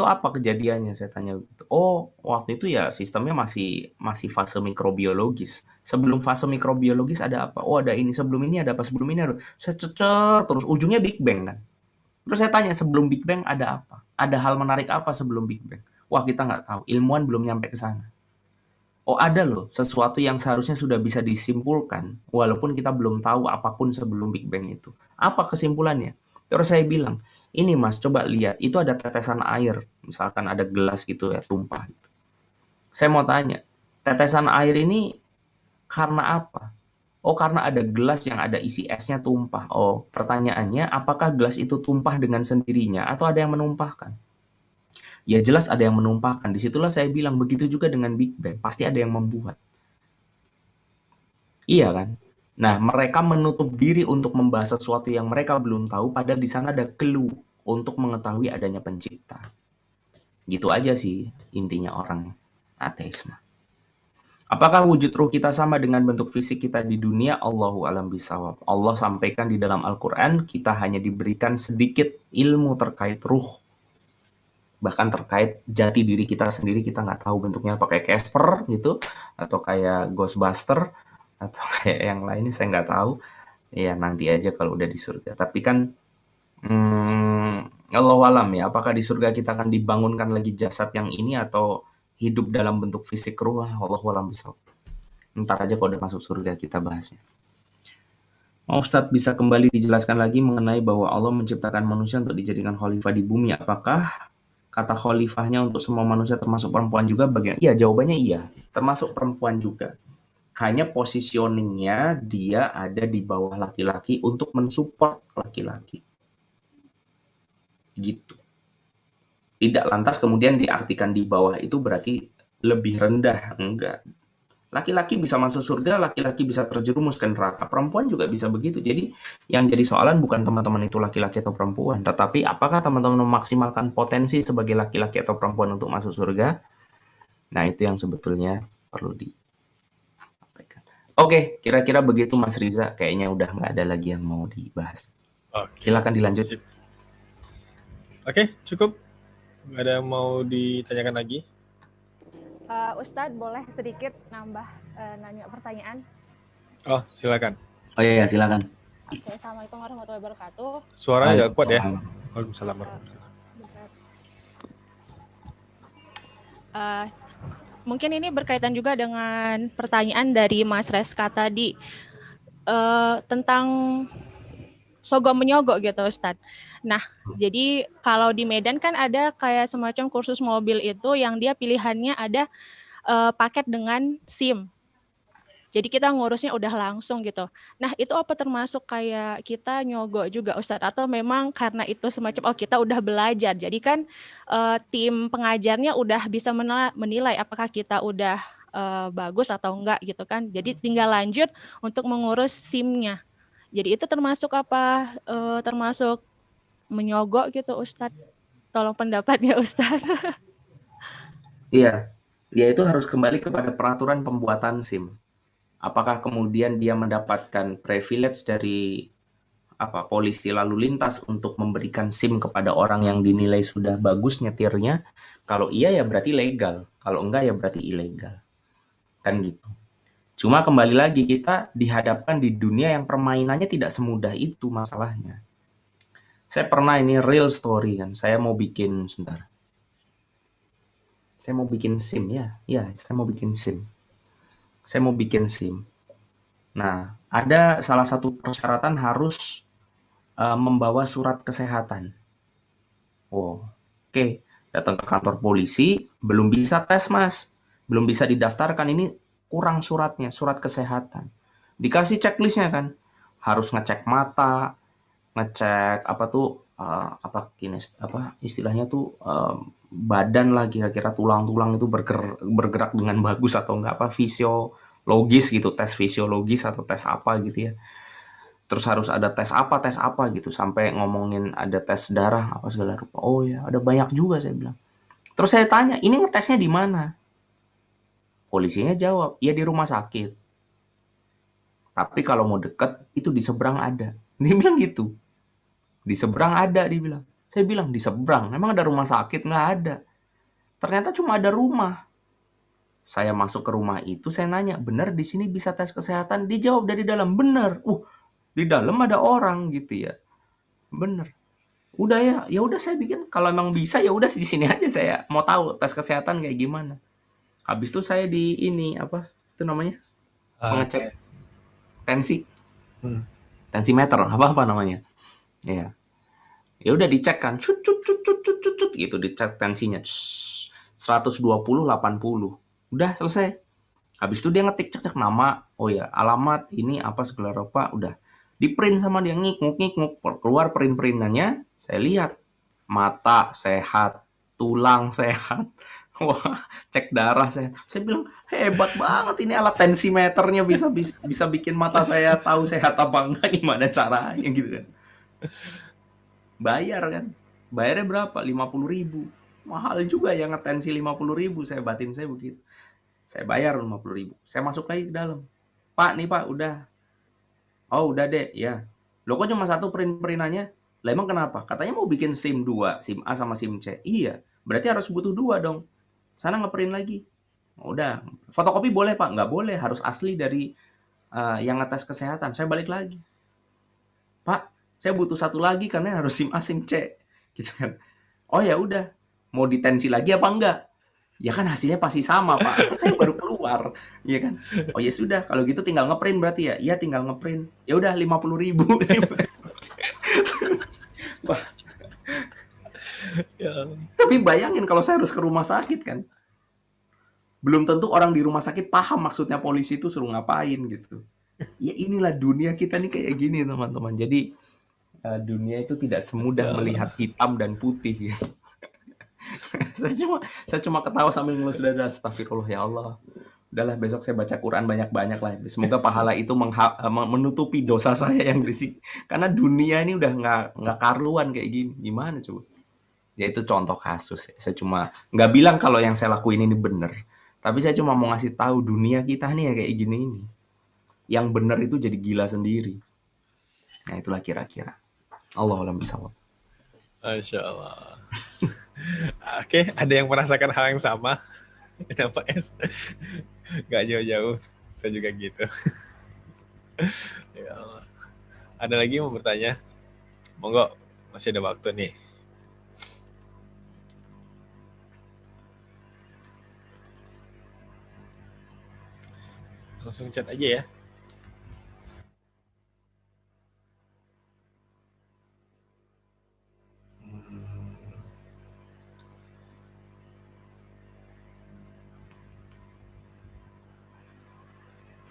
apa kejadiannya? Saya tanya. Oh, waktu itu ya sistemnya masih fase mikrobiologis. Sebelum fase mikrobiologis ada apa? Oh, ada ini, sebelum ini ada apa? Sebelum ini ada. Saya cecer terus ujungnya Big Bang kan. Terus saya tanya, sebelum Big Bang ada apa? Ada hal menarik apa sebelum Big Bang? Wah, kita nggak tahu. Ilmuwan belum nyampe ke sana. Oh, ada loh sesuatu yang seharusnya sudah bisa disimpulkan walaupun kita belum tahu apapun sebelum Big Bang itu. Apa kesimpulannya? Terus saya bilang, ini Mas, coba lihat, itu ada tetesan air, misalkan ada gelas gitu ya, tumpah gitu. Saya mau tanya, tetesan air ini karena apa? Oh, karena ada gelas yang ada isi esnya tumpah. Oh, pertanyaannya, apakah gelas itu tumpah dengan sendirinya atau ada yang menumpahkan? Ya jelas ada yang menumpahkan. Disitulah saya bilang, begitu juga dengan Big Bang, pasti ada yang membuat. Iya kan? Nah, mereka menutup diri untuk membahas sesuatu yang mereka belum tahu, padahal di sana ada clue untuk mengetahui adanya pencipta. Gitu aja sih intinya orang ateisme. Apakah wujud ruh kita sama dengan bentuk fisik kita di dunia? Allahu a'lam bishawab. Allah sampaikan di dalam Al-Quran, kita hanya diberikan sedikit ilmu terkait ruh. Bahkan terkait jati diri kita sendiri, kita nggak tahu bentuknya apa, kayak Casper gitu, atau kayak Ghostbuster, atau kayak yang lainnya saya nggak tahu. Ya nanti aja kalau udah di surga. Tapi kan Allahu alam ya, apakah di surga kita akan dibangunkan lagi jasad yang ini atau hidup dalam bentuk fisik ruh, wallahu a'lam bishawab. Ntar aja kalau udah masuk surga kita bahasnya. Ustadz bisa kembali dijelaskan lagi mengenai bahwa Allah menciptakan manusia untuk dijadikan khalifah di bumi. Apakah kata khalifahnya untuk semua manusia termasuk perempuan juga? Iya, jawabannya iya, termasuk perempuan juga. Hanya positioningnya dia ada di bawah laki-laki untuk mensupport laki-laki. Gitu. Tidak lantas kemudian diartikan di bawah itu berarti lebih rendah, enggak. Laki-laki bisa masuk surga, laki-laki bisa terjerumus ke neraka, perempuan juga bisa begitu. Jadi yang jadi soalan bukan teman-teman itu laki-laki atau perempuan, tetapi apakah teman-teman memaksimalkan potensi sebagai laki-laki atau perempuan untuk masuk surga? Nah, itu yang sebetulnya perlu disampaikan. Oke, kira-kira begitu Mas Riza. Kayaknya udah nggak ada lagi yang mau dibahas. Silakan dilanjut. Oke, cukup. Nggak ada yang mau ditanyakan lagi? Ustadz boleh sedikit nambah nanya pertanyaan? Oh, silakan. Oh iya, silakan. Oke, Assalamualaikum warahmatullahi wabarakatuh. Suaranya agak kuat ya. Waalaikumsalam warahmatullahi Mungkin ini berkaitan juga dengan pertanyaan dari Mas Reska tadi tentang sogok menyogok gitu Ustadz. Nah, jadi kalau di Medan kan ada kayak semacam kursus mobil itu yang dia pilihannya ada paket dengan SIM. Jadi kita ngurusnya udah langsung gitu. Nah, itu apa termasuk kayak kita nyogok juga Ustadz? Atau memang karena itu semacam, kita udah belajar. Jadi kan tim pengajarnya udah bisa menilai apakah kita udah bagus atau enggak gitu kan. Jadi tinggal lanjut untuk mengurus SIM-nya. Jadi itu termasuk apa? Termasuk menyogok gitu Ustadz? Tolong pendapatnya Ustadz. Iya, dia itu harus kembali kepada peraturan pembuatan SIM. Apakah kemudian dia mendapatkan privilege dari polisi lalu lintas untuk memberikan SIM kepada orang yang dinilai sudah bagus nyetirnya? Kalau iya ya berarti legal, kalau enggak ya berarti ilegal. Kan gitu. Cuma kembali lagi kita dihadapkan di dunia yang permainannya tidak semudah itu masalahnya. Saya pernah ini real story kan, saya mau bikin sebentar. Saya mau bikin SIM saya mau bikin SIM. Saya mau bikin SIM. Nah, ada salah satu persyaratan harus membawa surat kesehatan. Oke. Datang ke kantor polisi, belum bisa tes mas, belum bisa didaftarkan, ini kurang suratnya, surat kesehatan. Dikasih checklistnya kan, harus ngecek mata, ngecek istilahnya tuh badan lah, kira-kira tulang-tulang itu bergerak dengan bagus atau enggak, fisiologis gitu, tes fisiologis atau tes apa gitu ya. Terus harus ada tes apa gitu, sampai ngomongin ada tes darah apa segala rupa. Oh ya, ada banyak juga saya bilang. Terus saya tanya, ini ngetesnya di mana? Polisinya jawab, ya di rumah sakit. Tapi kalau mau deket, itu di seberang ada. Dia bilang gitu. Di seberang ada, dia bilang. Saya bilang, di seberang? Emang ada rumah sakit? Nggak ada. Ternyata cuma ada rumah. Saya masuk ke rumah itu, saya nanya, benar di sini bisa tes kesehatan? Dia jawab dari dalam, benar. Di dalam ada orang gitu ya. Benar. Udah ya udah saya bikin. Kalau emang bisa ya udah di sini aja, saya mau tahu tes kesehatan kayak gimana. Habis itu saya di ini itu namanya? Pengecek tensi. Tensimeter apa namanya? Ya udah dicek kan, cut gitu, dicek tensinya 120/80, udah selesai. Habis itu dia ngetik cek nama, alamat ini apa segala rupa, udah di print sama dia, ngik keluar print-printannya. Saya lihat mata sehat, tulang sehat, cek darah sehat. Saya bilang hebat banget ini alat tensimeternya, bisa bikin mata saya tahu sehat apa enggak, gimana caranya gitu kan. Bayarnya berapa? 50.000. Mahal juga ya ngetensi 50.000. Saya batin saya begitu. Saya bayar 50.000. Saya masuk lagi ke dalam. Pak, nih Pak, udah. Oh, udah deh, ya. Loh kok cuma satu print-printannya? Lah emang kenapa? Katanya mau bikin SIM 2, SIM A sama SIM C. Iya, berarti harus butuh 2 dong. Sana ngeprint lagi. Udah, fotokopi boleh Pak? Nggak boleh, harus asli dari yang ngetes kesehatan. Saya balik lagi. Pak, saya butuh satu lagi karena harus SIM A, SIM C. Gitu kan. Oh ya udah, mau ditensi lagi apa enggak? Ya kan hasilnya pasti sama, Pak. Saya baru keluar, ya kan. Oh ya sudah, kalau gitu tinggal ngeprint berarti ya. Iya tinggal ngeprint. Ya udah 50.000. Wah. Ya. Tapi bayangin kalau saya harus ke rumah sakit kan. Belum tentu orang di rumah sakit paham maksudnya polisi itu suruh ngapain gitu. Ya inilah dunia kita nih kayak gini teman-teman. Jadi dunia itu tidak semudah melihat hitam dan putih gitu. saya cuma ketawa sambil ngelus dada, astagfirullah ya Allah. Udahlah besok saya baca Quran banyak-banyak lah. Semoga pahala itu menutupi dosa saya yang berisik. Karena dunia ini udah nggak karuan kayak gini. Gimana coba? Ya itu contoh kasus. Saya cuma nggak bilang kalau yang saya lakuin ini benar. Tapi saya cuma mau ngasih tahu dunia kita nih ya kayak gini ini. Yang benar itu jadi gila sendiri. Nah itulah kira-kira. Allahu a'lam bishawab. Masya Allah. Oke, ada yang merasakan hal yang sama? Kenapa S? Gak jauh-jauh, saya juga gitu. Ya Allah. Ada lagi yang mau bertanya? Monggo, masih ada waktu nih. Langsung chat aja ya.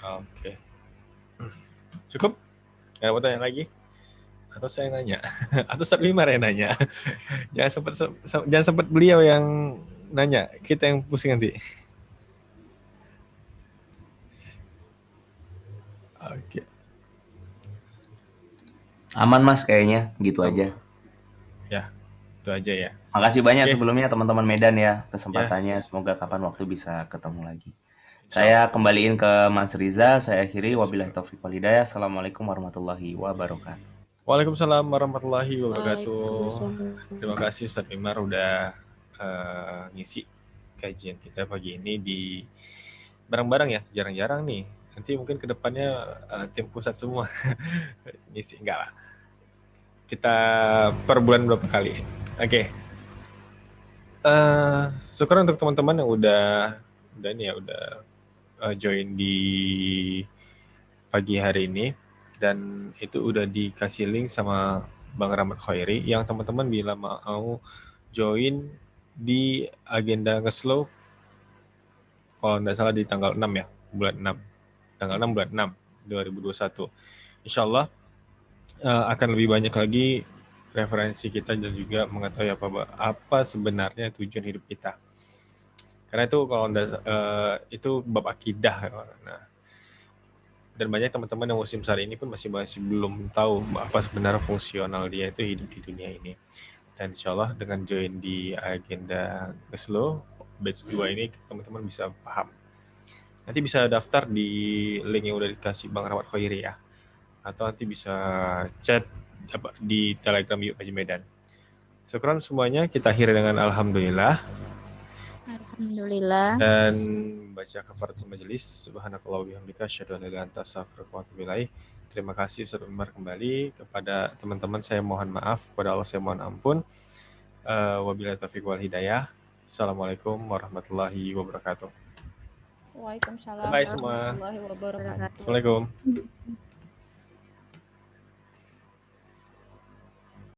Oke. Cukup? Nggak mau tanya lagi? Atau saya nanya? Atau Ustaz Wimar yang nanya? Jangan sempat beliau yang nanya. Kita yang pusing nanti. Oke. Aman Mas kayaknya. Gitu aja. Ya, itu aja ya. Makasih banyak sebelumnya teman-teman Medan ya kesempatannya. Semoga kapan waktu bisa ketemu lagi. Saya kembaliin ke Mas Riza. Saya akhiri. Wabillahi taufiq wal hidayah. Assalamualaikum warahmatullahi wabarakatuh. Waalaikumsalam warahmatullahi wabarakatuh. Terima kasih Ustaz Wimar udah ngisi kajian kita pagi ini di bareng-bareng ya. Jarang-jarang nih. Nanti mungkin kedepannya tim pusat semua ngisi. Enggak lah. Kita per bulan berapa kali. Oke. Syukur untuk teman-teman yang udah join di pagi hari ini, dan itu udah dikasih link sama Bang Rahmat Khairi yang teman-teman bila mau join di agenda ngeslow kalau nggak salah di tanggal 6 ya, bulan 6. Tanggal 6 bulan 6 2021. Insyaallah akan lebih banyak lagi referensi kita dan juga mengetahui apa sebenarnya tujuan hidup kita. Karena itu kalau itu bab akidah. Nah, dan banyak teman-teman yang muslim saat ini pun masih belum tahu apa sebenarnya fungsional dia itu hidup di dunia ini. Dan insya Allah dengan join di agenda Ngeslow batch 2 ini teman-teman bisa paham. Nanti bisa daftar di link yang udah dikasih Bang Rahmat Khairi ya. Atau nanti bisa chat di Telegram Yuk Haji Medan. Syukran semuanya, kita akhiri dengan alhamdulillah. Alhamdulillah. Dan baca kafaratul majelis. Subhanakallah wa bihamdika asyhadu an la ilaha illa anta astaghfiruka wa atubu ilaik. Terima kasih Ustaz Umar kembali. Kepada teman-teman saya mohon maaf, kepada Allah saya mohon ampun. Wabillahi taufiq wal hidayah. Assalamualaikum warahmatullahi wabarakatuh. Waalaikumsalam Bye semua. warahmatullahi wabarakatuh. Assalamualaikum.